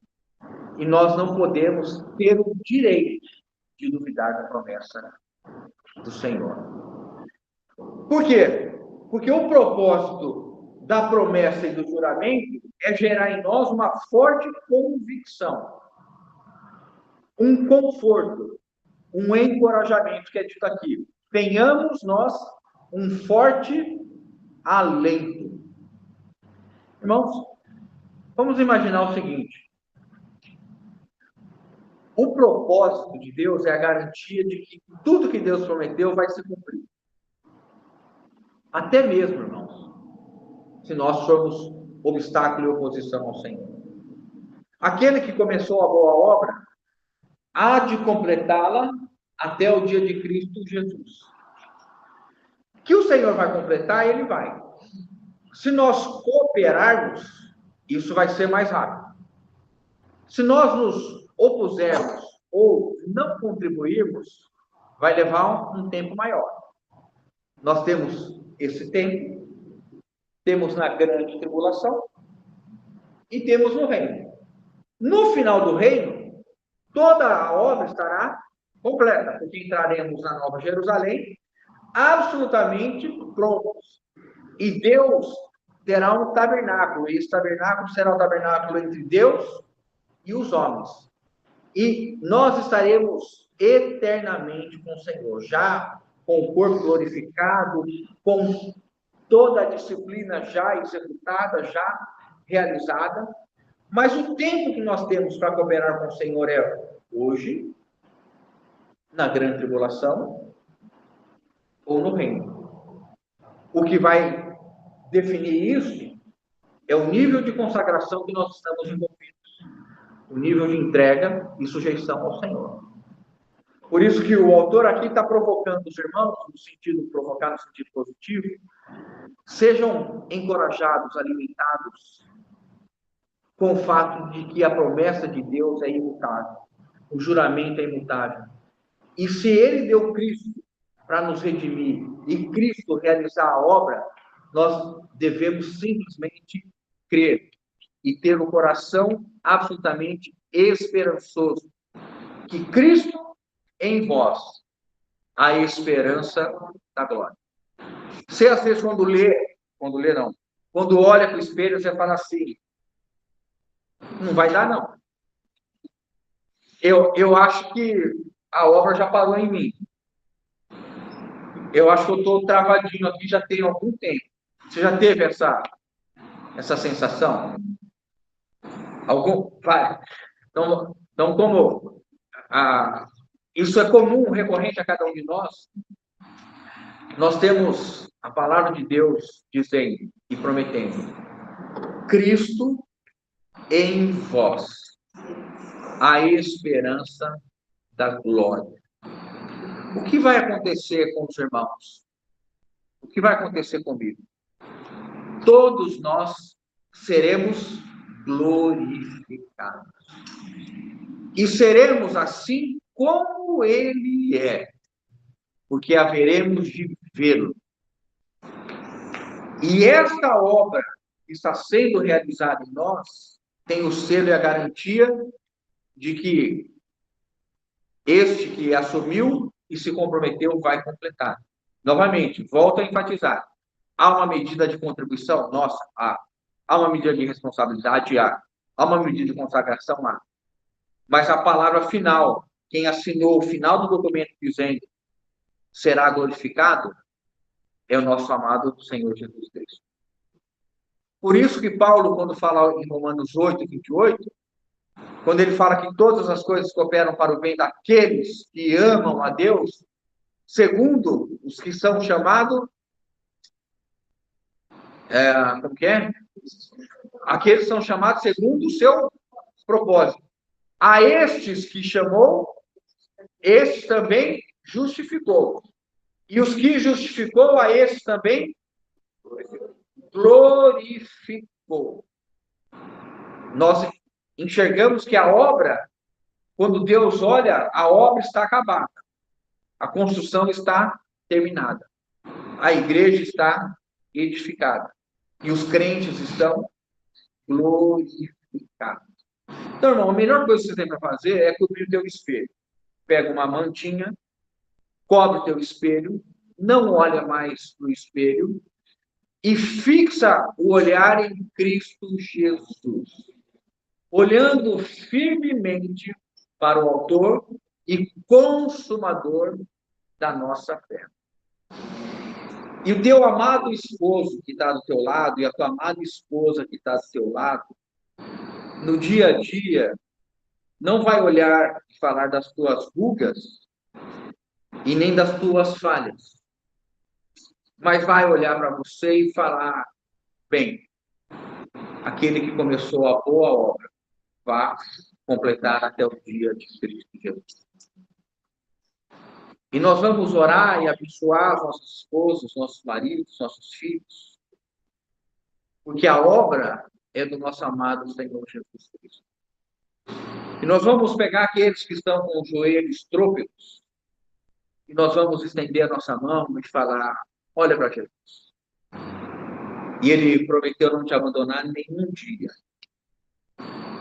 S1: E nós não podemos ter o direito de duvidar da promessa do Senhor. Por quê? Porque o propósito da promessa e do juramento é gerar em nós uma forte convicção, um conforto, um encorajamento, que é dito aqui. Tenhamos nós um forte alento. Irmãos, vamos imaginar o seguinte: o propósito de Deus é a garantia de que tudo que Deus prometeu vai se cumprir. Até mesmo, irmãos, se nós formos obstáculo e oposição ao Senhor. Aquele que começou a boa obra há de completá-la até o dia de Cristo Jesus. Que o Senhor vai completar, ele vai. Se nós cooperarmos, isso vai ser mais rápido. Se nós nos opusermos ou não contribuirmos, vai levar um tempo maior. Nós temos esse tempo, temos na grande tribulação e temos no reino. No final do reino, toda a obra estará completa, porque entraremos na Nova Jerusalém absolutamente prontos. E Deus terá um tabernáculo, e esse tabernáculo será o tabernáculo entre Deus e os homens. E nós estaremos eternamente com o Senhor, já com o corpo glorificado, com toda a disciplina já executada, já realizada. Mas o tempo que nós temos para cooperar com o Senhor é hoje, na grande tribulação, ou no reino. O que vai definir isso é o nível de consagração que nós estamos envolvidos, o nível de entrega e sujeição ao Senhor. Por isso que o autor aqui está provocando os irmãos, provocar no sentido positivo, sejam encorajados, alimentados com o fato de que a promessa de Deus é imutável, o juramento é imutável. E se ele deu Cristo para nos redimir e Cristo realizar a obra, nós devemos simplesmente crer e ter o coração absolutamente esperançoso que Cristo em vós, a esperança da glória. Você às vezes quando olha para o espelho, você fala assim, não vai dar não. Eu acho que a obra já parou em mim. Eu acho que eu estou travadinho aqui já tem algum tempo. Você já teve essa sensação? Vai. Então como isso é comum, recorrente a cada um de nós, nós temos a palavra de Deus dizendo e prometendo: Cristo em vós, a esperança da glória. O que vai acontecer com os irmãos? O que vai acontecer comigo? Todos nós seremos glorificados. E seremos assim como Ele é, porque haveremos de vê-lo. E esta obra que está sendo realizada em nós tem o selo e a garantia de que este que assumiu e se comprometeu vai completar. Novamente, volto a enfatizar. Há uma medida de contribuição? Nossa, há. Há uma medida de responsabilidade? Há. Há uma medida de consagração? Há. Mas a palavra final, quem assinou o final do documento dizendo será glorificado, é o nosso amado Senhor Jesus Cristo. Por isso que Paulo, quando fala em Romanos 8, 28, quando ele fala que todas as coisas cooperam para o bem daqueles que amam a Deus, segundo os que são chamados, como que é? Aqueles são chamados segundo o seu propósito. A estes que chamou, estes também justificou. E os que justificou, a estes também glorificou. Nós enxergamos que a obra, quando Deus olha, a obra está acabada. A construção está terminada. A igreja está edificada. E os crentes estão glorificados. Então, irmão, a melhor coisa que você tem para fazer é cobrir o teu espelho. Pega uma mantinha, cobre o teu espelho, não olha mais no espelho e fixa o olhar em Cristo Jesus, olhando firmemente para o autor e consumador da nossa fé. E o teu amado esposo que está do teu lado, e a tua amada esposa que está do teu lado, no dia a dia, não vai olhar e falar das tuas rugas e nem das tuas falhas, mas vai olhar para você e falar: bem, aquele que começou a boa obra vai completar até o dia de Cristo Jesus. E nós vamos orar e abençoar as nossas esposas, nossos maridos, nossos filhos, porque a obra é do nosso amado Senhor Jesus Cristo. E nós vamos pegar aqueles que estão com os joelhos trôpegos e nós vamos estender a nossa mão e falar: olha para Jesus. E Ele prometeu não te abandonar nenhum dia.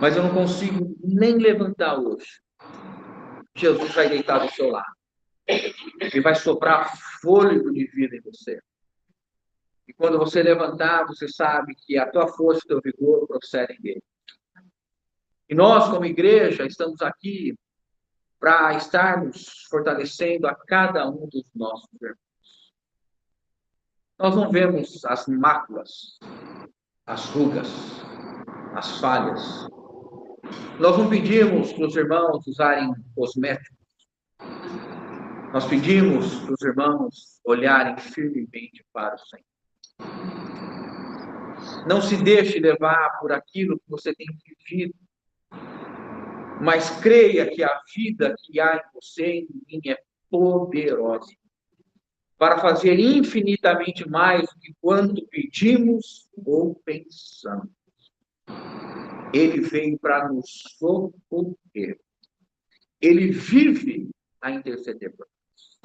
S1: Mas eu não consigo nem levantar hoje. Jesus vai deitar do seu lado. Ele vai soprar fôlego de vida em você. E quando você levantar, você sabe que a tua força e o teu vigor procedem dele. E nós, como igreja, estamos aqui para estarmos fortalecendo a cada um dos nossos irmãos. Nós não vemos as máculas, as rugas, as falhas. Nós não pedimos para os irmãos usarem cosméticos. Nós pedimos para os irmãos olharem firmemente para o Senhor. Não se deixe levar por aquilo que você tem vivido, mas creia que a vida que há em você e em mim é poderosa para fazer infinitamente mais do que quanto pedimos ou pensamos. Ele veio para nos socorrer. Ele vive a interceder por nós.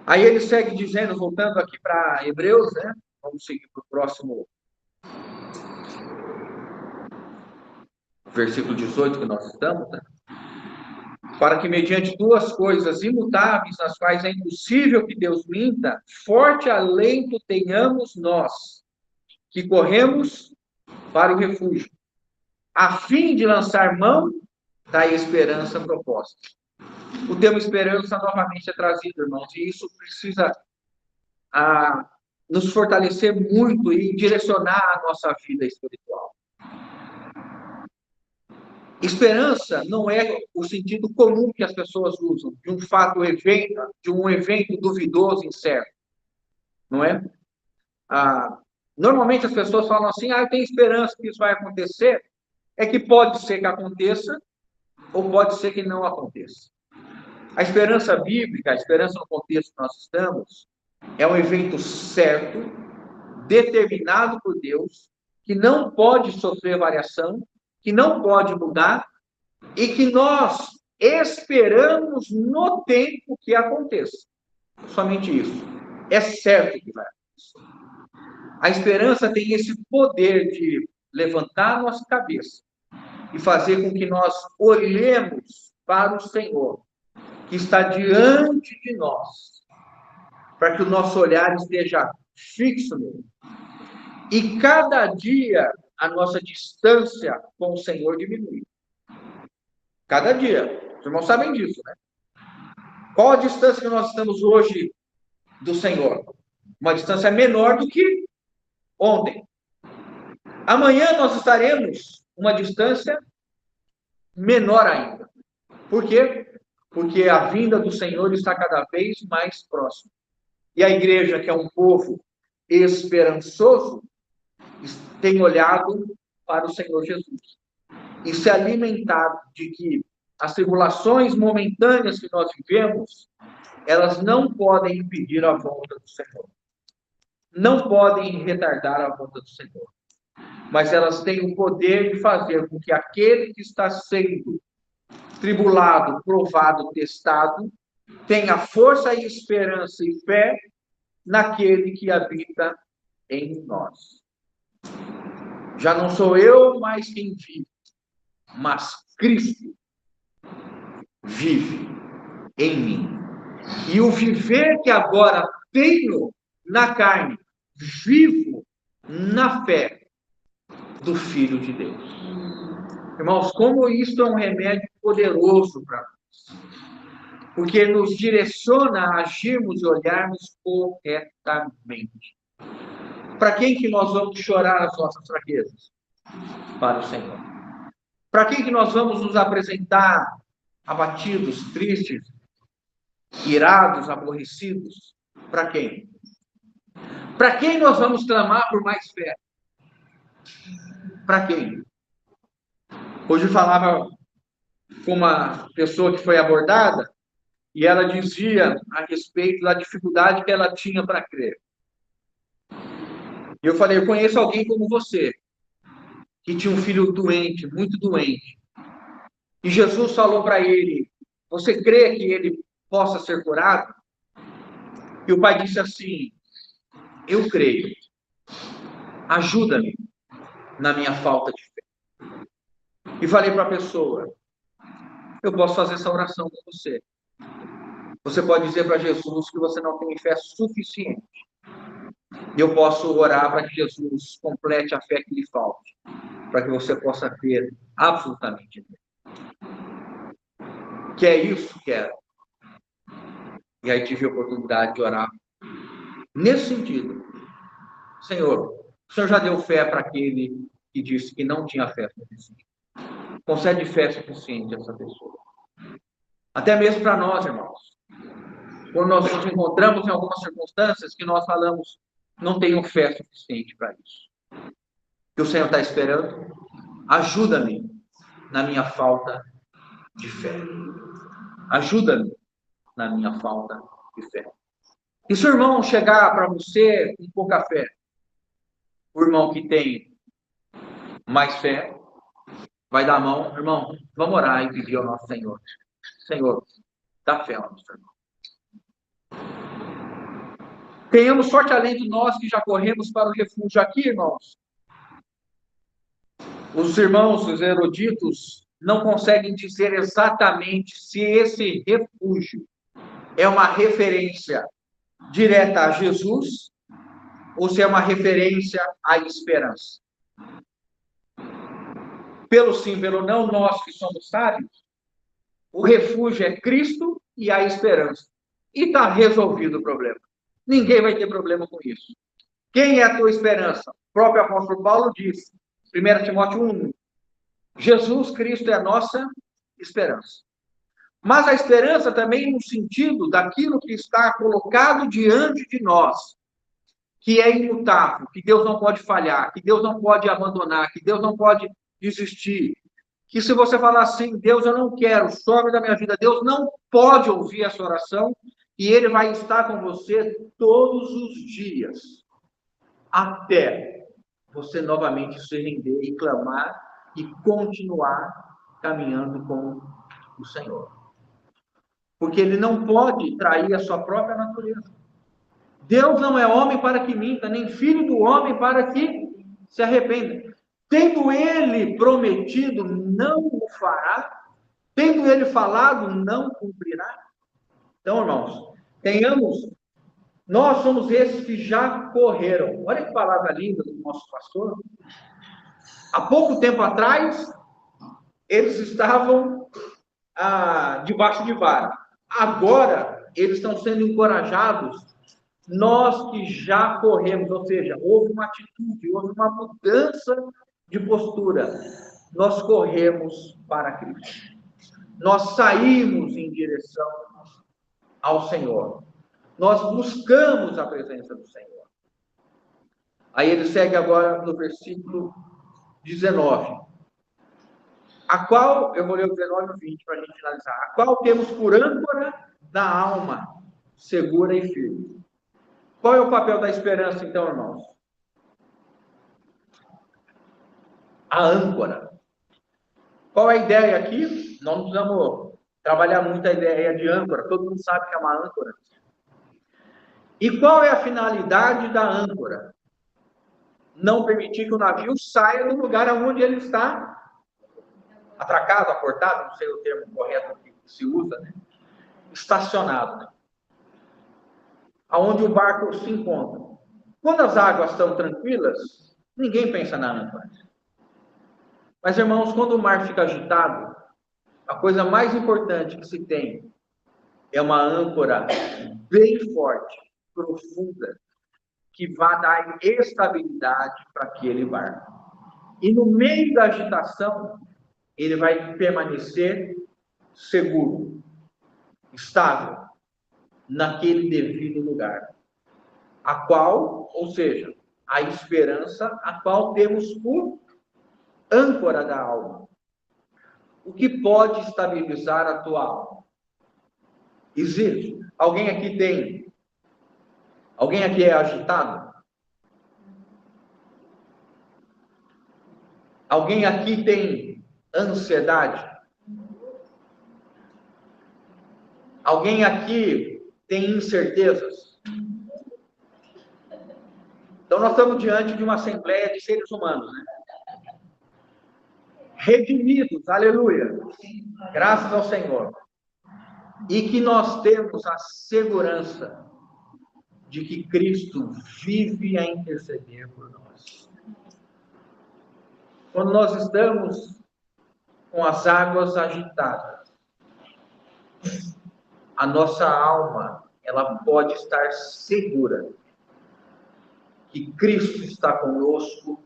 S1: Aí ele segue dizendo, voltando aqui para Hebreus, né? Vamos seguir para o próximo versículo 18 que nós estamos, né? Para que mediante duas coisas imutáveis, nas quais é impossível que Deus minta, forte alento tenhamos nós, que corremos para o refúgio, a fim de lançar mão da esperança proposta. O termo esperança novamente é trazido, irmãos, e isso precisa nos fortalecer muito e direcionar a nossa vida espiritual. Esperança não é o sentido comum que as pessoas usam, de um fato, de um evento duvidoso, incerto. Não é? Normalmente as pessoas falam assim: eu tenho esperança que isso vai acontecer. É que pode ser que aconteça, ou pode ser que não aconteça. A esperança bíblica, a esperança no contexto que nós estamos, é um evento certo, determinado por Deus, que não pode sofrer variação, que não pode mudar, e que nós esperamos no tempo que aconteça. Somente isso. É certo que vai acontecer. A esperança tem esse poder de levantar a nossa cabeça e fazer com que nós olhemos para o Senhor, que está diante de nós, para que o nosso olhar esteja fixo nele. E cada dia a nossa distância com o Senhor diminui. Cada dia. Os irmãos sabem disso, né? Qual a distância que nós estamos hoje do Senhor? Uma distância menor do que ontem. Amanhã nós estaremos uma distância menor ainda. Por quê? Porque a vinda do Senhor está cada vez mais próxima. E a igreja, que é um povo esperançoso, tem olhado para o Senhor Jesus e se alimentado de que as tribulações momentâneas que nós vivemos, elas não podem impedir a volta do Senhor. Não podem retardar a volta do Senhor. Mas elas têm o poder de fazer com que aquele que está sendo tribulado, provado, testado, tenha força e esperança e fé naquele que habita em nós. Já não sou eu mais quem vive, mas Cristo vive em mim. E o viver que agora tenho na carne, vivo na fé do Filho de Deus. Irmãos, como isso é um remédio poderoso para nós. Porque nos direciona a agirmos e olharmos corretamente. Para quem que nós vamos chorar as nossas fraquezas? Para o Senhor. Para quem que nós vamos nos apresentar abatidos, tristes, irados, aborrecidos? Para quem? Para quem nós vamos clamar por mais fé? Para quem? Hoje eu falava com uma pessoa que foi abordada e ela dizia a respeito da dificuldade que ela tinha para crer. E eu falei, eu conheço alguém como você, que tinha um filho doente, muito doente. E Jesus falou para ele, você crê que ele possa ser curado? E o pai disse assim, eu creio. Ajuda-me na minha falta de fé. E falei para a pessoa, eu posso fazer essa oração com você. Você pode dizer para Jesus que você não tem fé suficiente. E eu posso orar para que Jesus complete a fé que lhe falte, para que você possa ter absolutamente fé. Que é isso? Quero. E aí tive a oportunidade de orar nesse sentido. Senhor, o Senhor já deu fé para aquele que disse que não tinha fé suficiente. Concede fé suficiente a essa pessoa. Até mesmo para nós, irmãos. Quando nós nos encontramos em algumas circunstâncias que nós falamos, não tenho fé suficiente para isso. Que o Senhor está esperando, ajuda-me na minha falta de fé. Ajuda-me na minha falta de fé. E se o irmão chegar para você com pouca fé, o irmão que tem mais fé, vai dar a mão, irmão, vamos orar e pedir ao nosso Senhor. Senhor, dá fé ao nosso irmão. Tenhamos sorte além de nós que já corremos para o refúgio aqui, irmãos. Os irmãos, os eruditos, não conseguem dizer exatamente se esse refúgio é uma referência direta a Jesus ou se é uma referência à esperança. Pelo sim, pelo não, nós que somos sábios, o refúgio é Cristo e a esperança. E está resolvido o problema. Ninguém vai ter problema com isso. Quem é a tua esperança? O próprio apóstolo Paulo diz, 1 Timóteo 1, Jesus Cristo é a nossa esperança. Mas a esperança também no sentido daquilo que está colocado diante de nós, que é imutável, que Deus não pode falhar, que Deus não pode abandonar, que Deus não pode desistir. Que se você falar assim, Deus, eu não quero, some da minha vida, Deus não pode ouvir essa oração e Ele vai estar com você todos os dias, até você novamente se render e clamar e continuar caminhando com o Senhor. Porque Ele não pode trair a sua própria natureza. Deus não é homem para que minta, nem filho do homem para que se arrependa. Tendo Ele prometido, não o fará. Tendo Ele falado, não cumprirá. Então, irmãos, nós somos esses que já correram. Olha que palavra linda do nosso pastor. Há pouco tempo atrás, eles estavam debaixo de vara. Agora, eles estão sendo encorajados. Nós que já corremos, ou seja, houve uma atitude, houve uma mudança de postura. Nós corremos para Cristo. Nós saímos em direção ao Senhor. Nós buscamos a presença do Senhor. Aí ele segue agora no versículo 19. A qual, eu vou ler o 19 e o 20 para a gente finalizar. A qual temos por âncora da alma, segura e firme. Qual é o papel da esperança, então, irmãos? A âncora. Qual é a ideia aqui? Nós não precisamos trabalhar muito a ideia de âncora, todo mundo sabe que é uma âncora. E qual é a finalidade da âncora? Não permitir que o navio saia do lugar onde ele está atracado, aportado, não sei o termo correto que se usa, né? Estacionado, né? Aonde o barco se encontra. Quando as águas estão tranquilas, ninguém pensa na âncora. Mas, irmãos, quando o mar fica agitado, a coisa mais importante que se tem é uma âncora bem forte, profunda, que vai dar estabilidade para aquele barco. E no meio da agitação, ele vai permanecer seguro, estável, naquele devido lugar. A qual, ou seja, a esperança, a qual temos por âncora da alma. O que pode estabilizar a tua alma? Existe. Alguém aqui tem? Alguém aqui é agitado? Alguém aqui tem ansiedade? Alguém aqui tem incertezas? Então, nós estamos diante de uma assembleia de seres humanos, né? Redimidos, aleluia, graças ao Senhor. E que nós temos a segurança de que Cristo vive a interceder por nós. Quando nós estamos com as águas agitadas, a nossa alma, ela pode estar segura que Cristo está conosco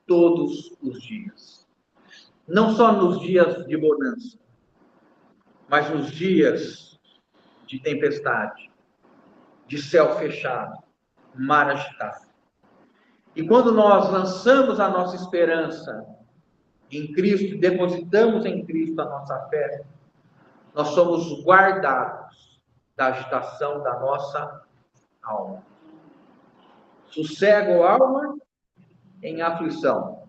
S1: todos os dias. Não só nos dias de bonança, mas nos dias de tempestade, de céu fechado, mar agitado. E quando nós lançamos a nossa esperança em Cristo, depositamos em Cristo a nossa fé, nós somos guardados da agitação da nossa alma. Sossego alma em aflição.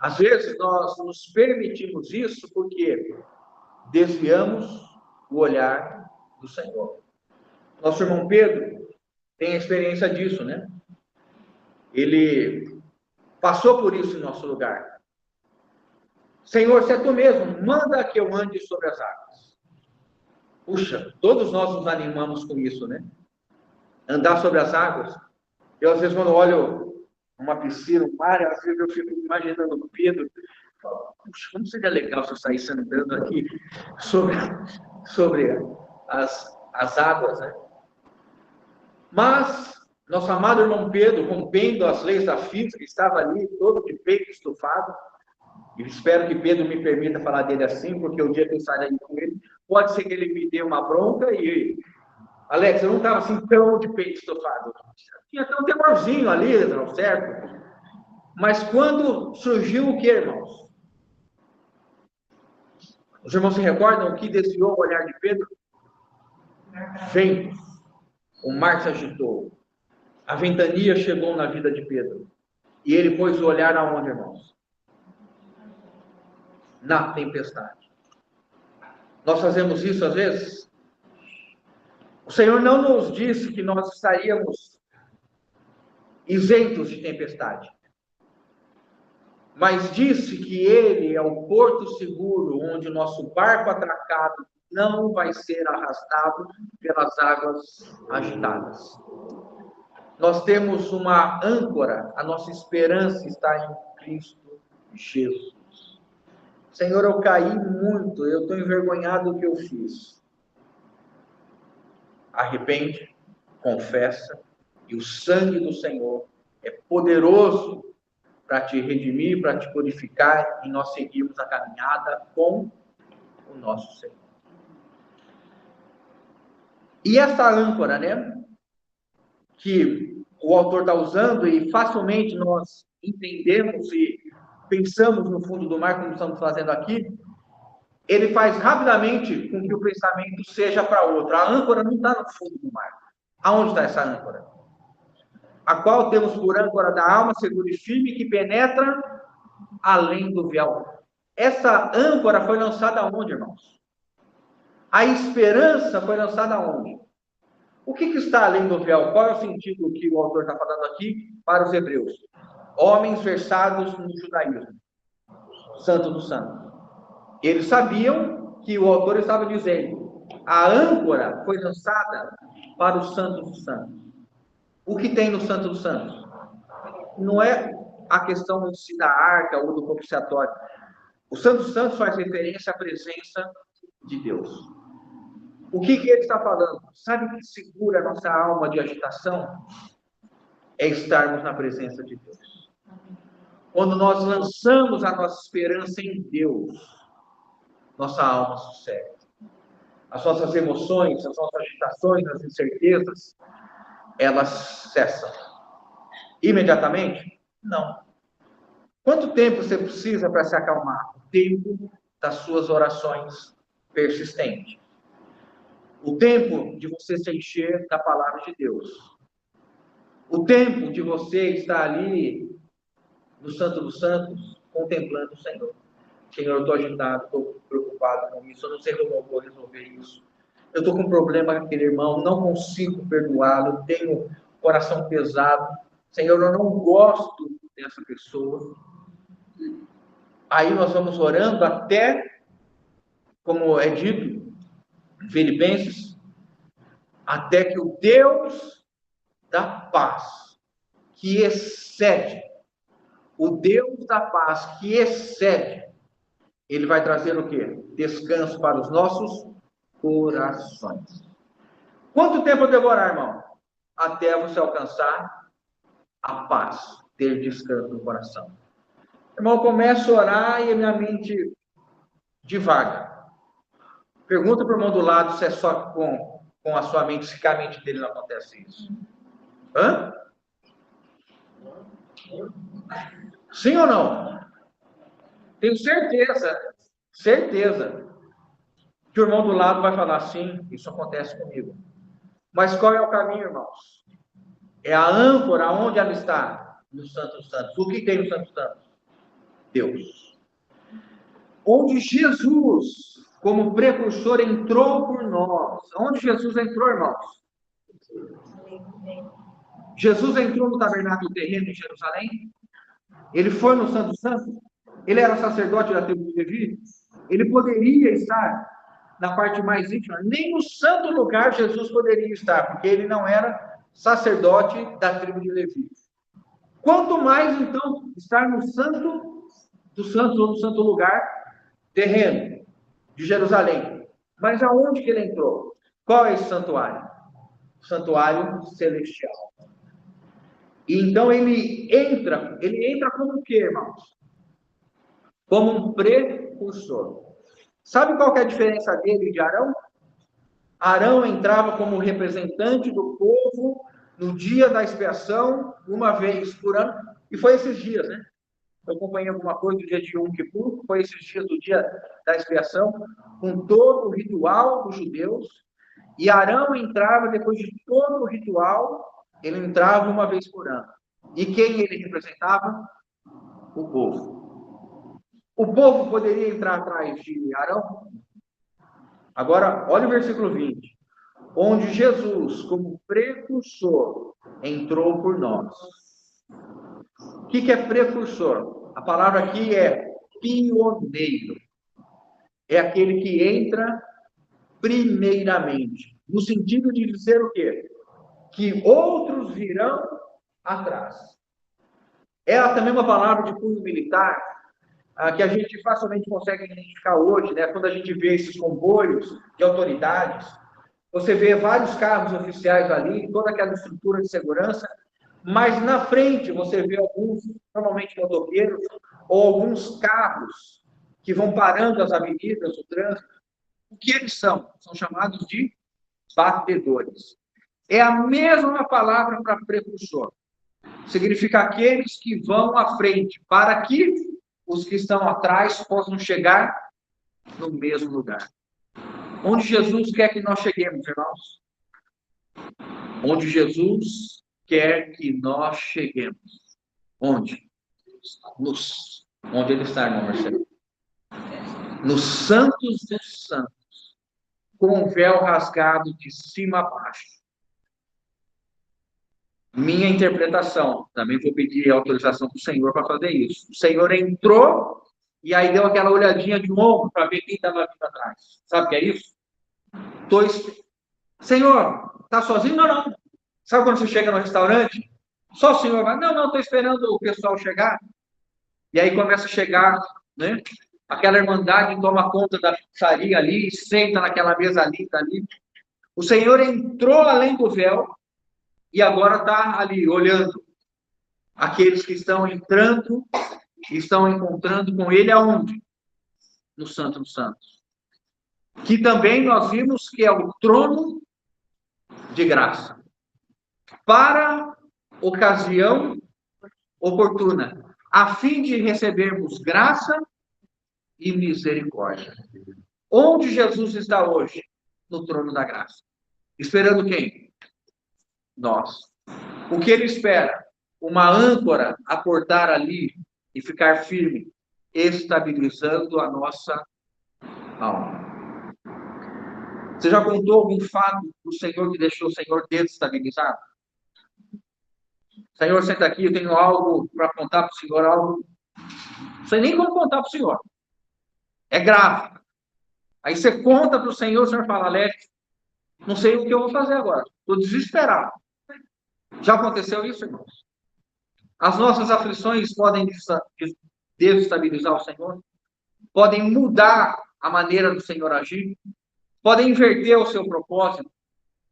S1: Às vezes nós nos permitimos isso porque desviamos o olhar do Senhor. Nosso irmão Pedro tem a experiência disso, né? Ele passou por isso em nosso lugar. Senhor, se é tu mesmo, manda que eu ande sobre as águas. Puxa, todos nós nos animamos com isso, né? Andar sobre as águas. Eu, às vezes, quando olho uma piscina, um mar, às vezes eu fico imaginando o Pedro. Puxa, como seria legal se eu saísse andando aqui sobre as águas, né? Mas, nosso amado irmão Pedro, rompendo as leis da física, estava ali todo de peito estufado. E espero que Pedro me permita falar dele assim, porque o dia que eu sair com ele, pode ser que ele me dê uma bronca e... Alex, eu não estava assim tão de peito estufado. Tinha até um temorzinho ali, certo? Mas quando surgiu o que, irmãos? Os irmãos se recordam o que desviou o olhar de Pedro? Ventos. O mar se agitou. A ventania chegou na vida de Pedro. E ele pôs o olhar aonde, irmãos? Na tempestade. Nós fazemos isso às vezes? O Senhor não nos disse que nós estaríamos isentos de tempestade. Mas disse que Ele é o porto seguro, onde o nosso barco atracado não vai ser arrastado pelas águas agitadas. Nós temos uma âncora, a nossa esperança está em Cristo Jesus. Senhor, eu caí muito, eu estou envergonhado do que eu fiz. Arrepende, confessa, e o sangue do Senhor é poderoso para te redimir, para te purificar, e nós seguirmos a caminhada com o nosso Senhor. E essa âncora, né, que o autor está usando, e facilmente nós entendemos e pensamos no fundo do mar, como estamos fazendo aqui, ele faz rapidamente com que o pensamento seja para outro. A âncora não está no fundo do mar. Aonde está essa âncora? A qual temos por âncora da alma segura e firme, que penetra além do véu. Essa âncora foi lançada aonde, irmãos? A esperança foi lançada aonde? O que está além do véu? Qual é o sentido que o autor está falando aqui para os hebreus? Homens versados no judaísmo, santo dos santos. Eles sabiam que o autor estava dizendo: a âncora foi lançada para o santo dos santos. O que tem no santo dos santos? Não é a questão em si da arca ou do propiciatório. O santo dos santos faz referência à presença de Deus. O que ele está falando? Sabe o que segura a nossa alma de agitação? É estarmos na presença de Deus. Quando nós lançamos a nossa esperança em Deus, nossa alma sossega. As nossas emoções, as nossas agitações, as incertezas, elas cessam. Imediatamente? Não. Quanto tempo você precisa para se acalmar? O tempo das suas orações persistentes. O tempo de você se encher da palavra de Deus. O tempo de você estar ali no Santo dos Santos, contemplando o Senhor. Senhor, eu estou agitado, estou preocupado com isso, eu não sei como eu vou resolver isso. Eu estou com um problema com aquele irmão, não consigo perdoá-lo, tenho coração pesado. Senhor, eu não gosto dessa pessoa. Aí nós vamos orando até, como é dito em Filipenses, até que o Deus da paz, que excede, o Deus da paz que excede, ele vai trazer o quê? Descanso para os nossos corações. Quanto tempo demorar, irmão? Até você alcançar a paz, ter descanso no coração. Irmão, começo a orar e a minha mente divaga. Pergunta para o irmão do lado se é só com a sua mente, se com a mente dele não acontece isso. Hã? Sim ou não? Tenho certeza, que o irmão do lado vai falar, sim, isso acontece comigo. Mas qual é o caminho, irmãos? É a âncora, onde ela está? No Santo dos Santos. O que tem no Santo dos Santos? Deus. Onde Jesus, como precursor, entrou por nós. Onde Jesus entrou, irmãos? Jesus entrou no tabernáculo terreno em Jerusalém? Ele foi no Santo dos Santos? Ele era sacerdote da tribo de Levi? Ele poderia estar na parte mais íntima? Nem no santo lugar Jesus poderia estar, porque ele não era sacerdote da tribo de Levi. Quanto mais, então, estar no santo dos santos, ou no santo lugar terreno de Jerusalém. Mas aonde que ele entrou? Qual é esse santuário? O santuário celestial. E então ele entra como o quê, irmãos? Como um precursor. Sabe qual que é a diferença dele e de Arão? Arão entrava como representante do povo no dia da expiação, uma vez por ano, e foi esses dias, né? Eu acompanhei alguma coisa do dia de Yom Kippur, foi esses dias do dia da expiação, com todo o ritual dos judeus, e Arão entrava, depois de todo o ritual, ele entrava uma vez por ano. E quem ele representava? O povo. O povo poderia entrar atrás de Arão? Agora, olha o versículo 20. Onde Jesus, como precursor, entrou por nós. O que é precursor? A palavra aqui é pioneiro. É aquele que entra primeiramente. No sentido de dizer o quê? Que outros virão atrás. É também uma palavra de cunho militar, que a gente facilmente consegue identificar hoje, né? Quando a gente vê esses comboios de autoridades, você vê vários carros oficiais ali, toda aquela estrutura de segurança, mas na frente você vê alguns, normalmente motoqueiros, ou alguns carros que vão parando as avenidas, o trânsito. O que eles são? São chamados de batedores. É a mesma palavra para precursor. Significa aqueles que vão à frente, para que os que estão atrás possam chegar no mesmo lugar. Onde Jesus quer que nós cheguemos, irmãos? Onde Jesus quer que nós cheguemos. Onde? Onde ele está, irmão Marcelo? nos santos dos santos, com o véu rasgado de cima a baixo. Minha interpretação, também vou pedir a autorização do Senhor para fazer isso. O Senhor entrou e aí deu aquela olhadinha de ombro para ver quem estava vindo atrás. Sabe o que é isso? Senhor, está sozinho? Não, não. Sabe quando você chega no restaurante? Só o senhor vai, não, estou esperando o pessoal chegar. E aí começa a chegar, né? Aquela irmandade toma conta da pizzaria ali, senta naquela mesa ali, tá ali. O Senhor entrou além do véu e agora está ali, olhando aqueles que estão entrando e estão encontrando com Ele aonde? No Santo dos Santos. Que também nós vimos que é o trono de graça. Para ocasião oportuna, a fim de recebermos graça e misericórdia. Onde Jesus está hoje? No trono da graça. Esperando quem? Nós. O que ele espera? Uma âncora a portar ali e ficar firme, estabilizando a nossa alma. Você já contou algum fato do Senhor que deixou o Senhor desestabilizado? Senhor, senta aqui, eu tenho algo para contar para o Senhor, algo. Não sei nem como contar para o Senhor. É grave. Aí você conta para o Senhor fala, Alex, não sei o que eu vou fazer agora. Estou desesperado. Já aconteceu isso, irmãos? As nossas aflições podem desestabilizar o Senhor? Podem mudar a maneira do Senhor agir? Podem inverter o seu propósito?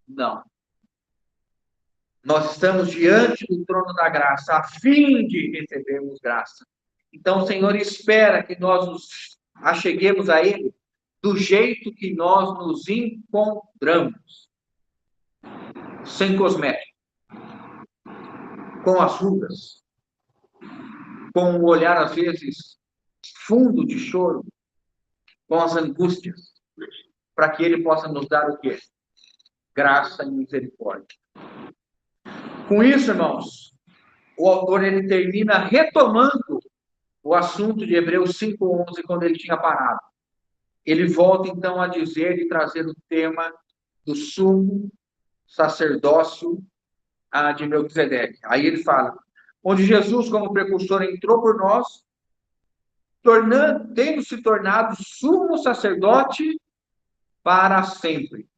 S1: Não. Nós estamos diante do trono da graça, a fim de recebermos graça. Então, o Senhor espera que nós nos acheguemos a Ele do jeito que nós nos encontramos. Sem cosmético. Com as rugas. Com o olhar, às vezes, fundo de choro. Com as angústias. Para que Ele possa nos dar o quê? Graça e misericórdia. Com isso, irmãos, o autor ele termina retomando o assunto de Hebreus 5:11, quando ele tinha parado. Ele volta, então, a dizer e trazer o tema do sumo sacerdócio de Melquisedeque. Aí ele fala, onde Jesus, como precursor, entrou por nós, tendo se tornado sumo sacerdote para sempre,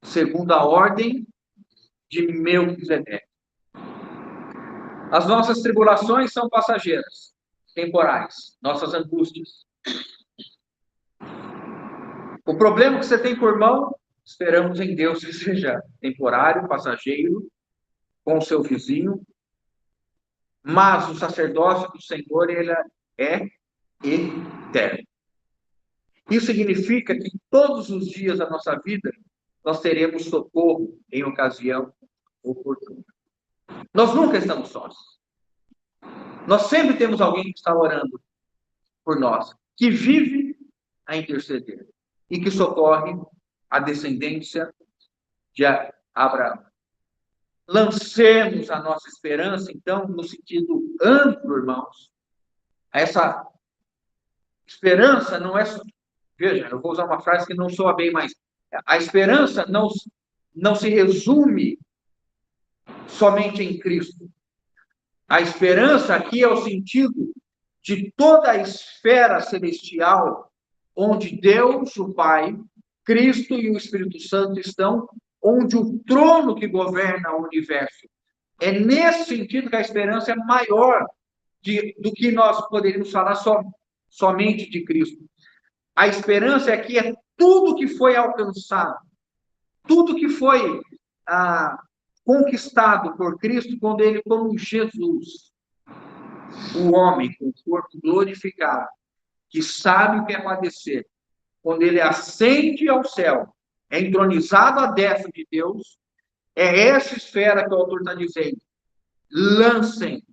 S1: segundo a ordem de Melquisedeque. As nossas tribulações são passageiras, temporais, nossas angústias. O problema que você tem com o irmão, esperamos em Deus que seja temporário, passageiro, com o seu vizinho, mas o sacerdócio do Senhor, ele é eterno. Isso significa que todos os dias da nossa vida, nós teremos socorro em ocasião oportuna. Nós nunca estamos sós. Nós sempre temos alguém que está orando por nós, que vive a interceder e que socorre a descendência de Abraão. Lancemos a nossa esperança, então, no sentido amplo, irmãos. Essa esperança não é... Veja, eu vou usar uma frase que não soa bem, mas a esperança não se resume somente em Cristo. A esperança aqui é o sentido de toda a esfera celestial, onde Deus, o Pai, Cristo e o Espírito Santo estão, onde o trono que governa o universo. É nesse sentido que a esperança é maior do que nós poderíamos falar somente de Cristo. A esperança aqui é tudo que foi alcançado, tudo que foi conquistado por Cristo quando ele, como Jesus, o homem com o corpo glorificado, que sabe o que é padecer, quando ele ascende ao céu, é entronizado à destra de Deus, é essa esfera que o autor está dizendo. Lancem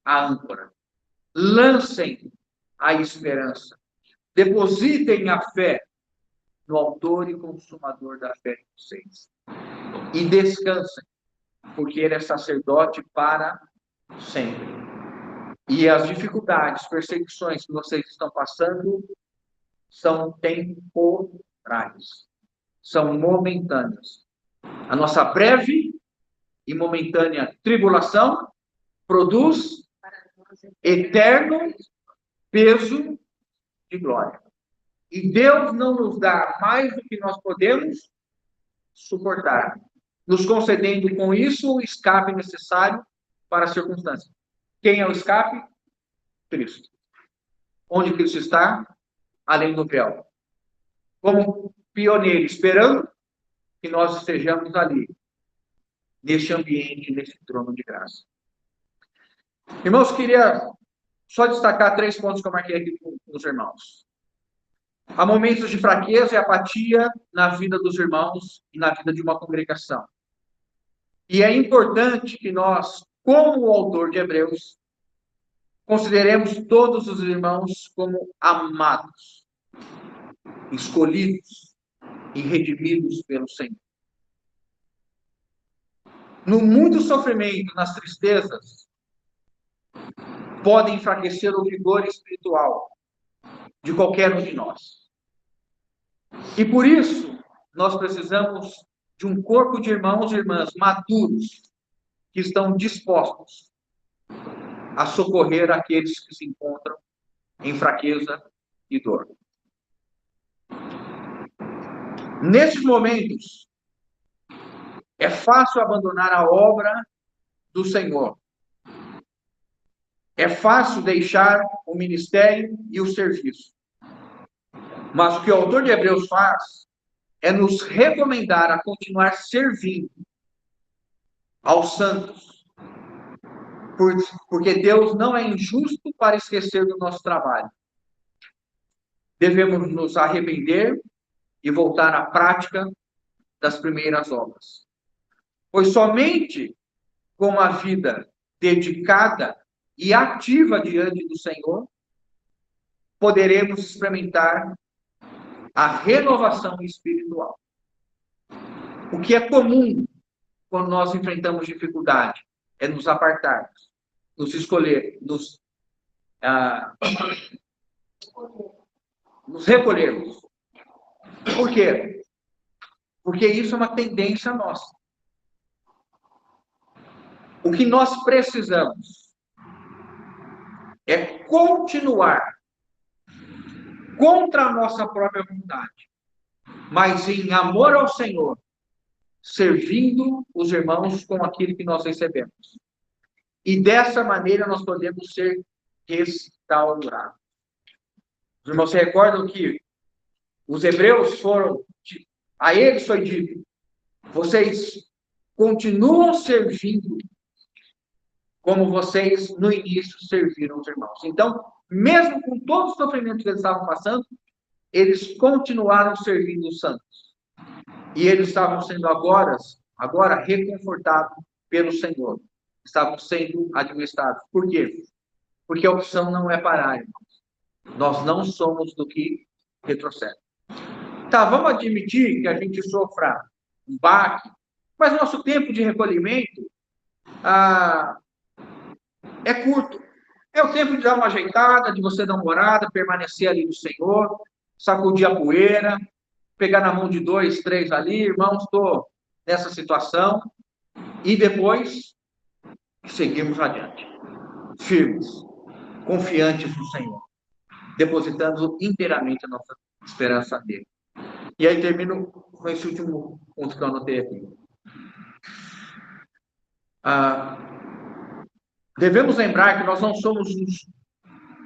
S1: a âncora, lancem a esperança, depositem a fé no autor e consumador da fé de vocês. E descansem, porque ele é sacerdote para sempre. E as dificuldades, perseguições que vocês estão passando, são temporais, são momentâneas. A nossa breve e momentânea tribulação produz eterno peso de glória. E Deus não nos dá mais do que nós podemos suportar, nos concedendo com isso o escape necessário para a circunstância. Quem é o escape? Cristo. Onde Cristo está? Além do véu. Como pioneiro, esperando que nós estejamos ali, neste ambiente, nesse trono de graça. Irmãos, queria só destacar 3 pontos que eu marquei aqui com os irmãos. Há momentos de fraqueza e apatia na vida dos irmãos e na vida de uma congregação. E é importante que nós, como o autor de Hebreus, consideremos todos os irmãos como amados, escolhidos e redimidos pelo Senhor. No muito sofrimento, nas tristezas, podem enfraquecer o vigor espiritual de qualquer um de nós. E por isso, nós precisamos de um corpo de irmãos e irmãs maduros, que estão dispostos a socorrer aqueles que se encontram em fraqueza e dor. Nesses momentos, é fácil abandonar a obra do Senhor. É fácil deixar o ministério e o serviço. Mas o que o autor de Hebreus faz é nos recomendar a continuar servindo aos santos. Porque Deus não é injusto para esquecer do nosso trabalho. Devemos nos arrepender e voltar à prática das primeiras obras. Pois somente com uma vida dedicada e ativa diante do Senhor, poderemos experimentar a renovação espiritual. O que é comum quando nós enfrentamos dificuldade é nos apartarmos, nos escolher, nos recolhermos. Por quê? Porque isso é uma tendência nossa. O que nós precisamos é continuar contra a nossa própria vontade, mas em amor ao Senhor, servindo os irmãos com aquilo que nós recebemos. E dessa maneira nós podemos ser restaurados. Os irmãos se recordam que os hebreus a eles foi dito, vocês continuam servindo como vocês no início serviram os irmãos. Então, mesmo com todo o sofrimento que eles estavam passando, eles continuaram servindo os santos. E eles estavam sendo agora reconfortados pelo Senhor. Estavam sendo administrados. Por quê? Porque a opção não é parar, irmãos. Nós não somos do que retrocede. Tá, vamos admitir que a gente sofra um baque, mas nosso tempo de recolhimento é curto. É o tempo de dar uma ajeitada, de você dar uma orada, permanecer ali no Senhor, sacudir a poeira, pegar na mão de 2, 3 ali, irmãos, estou nessa situação, e depois seguimos adiante, firmes, confiantes no Senhor, depositando inteiramente a nossa esperança nele. E aí termino com esse último ponto que eu anotei aqui. Devemos lembrar que nós não somos os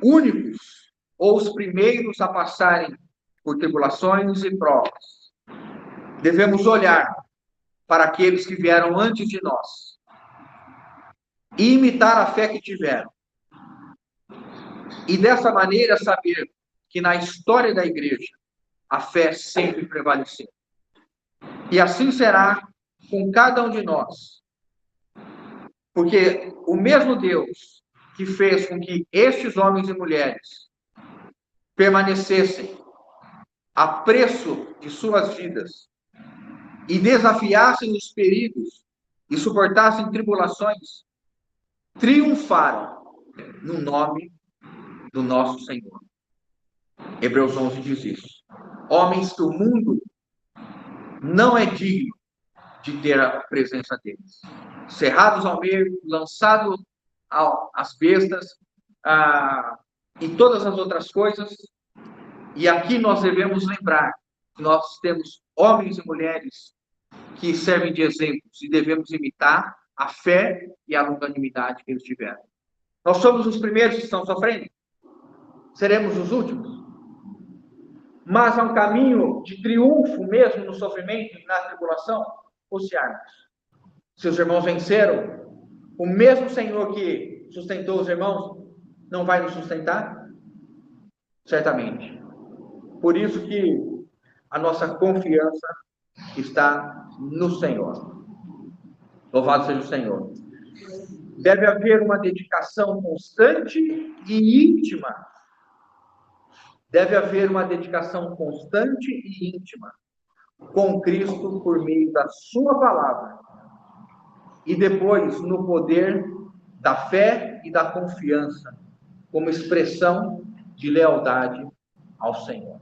S1: únicos ou os primeiros a passarem por tribulações e provas. Devemos olhar para aqueles que vieram antes de nós e imitar a fé que tiveram. E dessa maneira saber que na história da igreja a fé sempre prevaleceu. E assim será com cada um de nós. Porque o mesmo Deus que fez com que estes homens e mulheres permanecessem a preço de suas vidas e desafiassem os perigos e suportassem tribulações, triunfaram no nome do nosso Senhor. Hebreus 11 diz isso. Homens que o mundo não é digno de ter a presença deles. Cerrados ao meio, lançados às bestas, e todas as outras coisas. E aqui nós devemos lembrar que nós temos homens e mulheres que servem de exemplos e devemos imitar a fé e a longanimidade que eles tiveram. Nós somos os primeiros que estão sofrendo. Seremos os últimos. Mas há um caminho de triunfo mesmo no sofrimento e na tribulação, confiarmos. Se os irmãos venceram, o mesmo Senhor que sustentou os irmãos não vai nos sustentar? Certamente. Por isso que a nossa confiança está no Senhor. Louvado seja o Senhor. Deve haver uma dedicação constante e íntima. Deve haver uma dedicação constante e íntima com Cristo por meio da sua palavra. E depois no poder da fé e da confiança, como expressão de lealdade ao Senhor.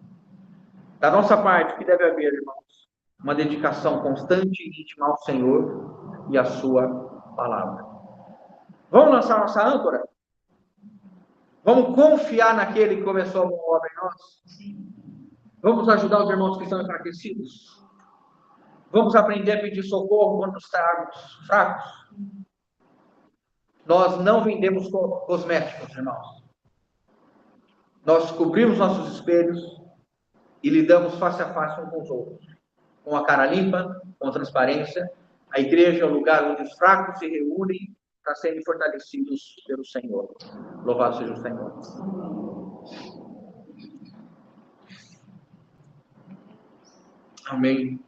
S1: Da nossa parte, que deve haver, irmãos, uma dedicação constante e íntima ao Senhor e à sua palavra. Vamos lançar nossa âncora? Vamos confiar naquele que começou a boa obra em nós? Vamos ajudar os irmãos que estão enfraquecidos? Vamos aprender a pedir socorro quando estarmos fracos? Nós não vendemos cosméticos, irmãos. Nós cobrimos nossos espelhos e lidamos face a face uns com os outros. Com a cara limpa, com transparência. A igreja é o lugar onde os fracos se reúnem para serem fortalecidos pelo Senhor. Louvado seja o Senhor. Amém.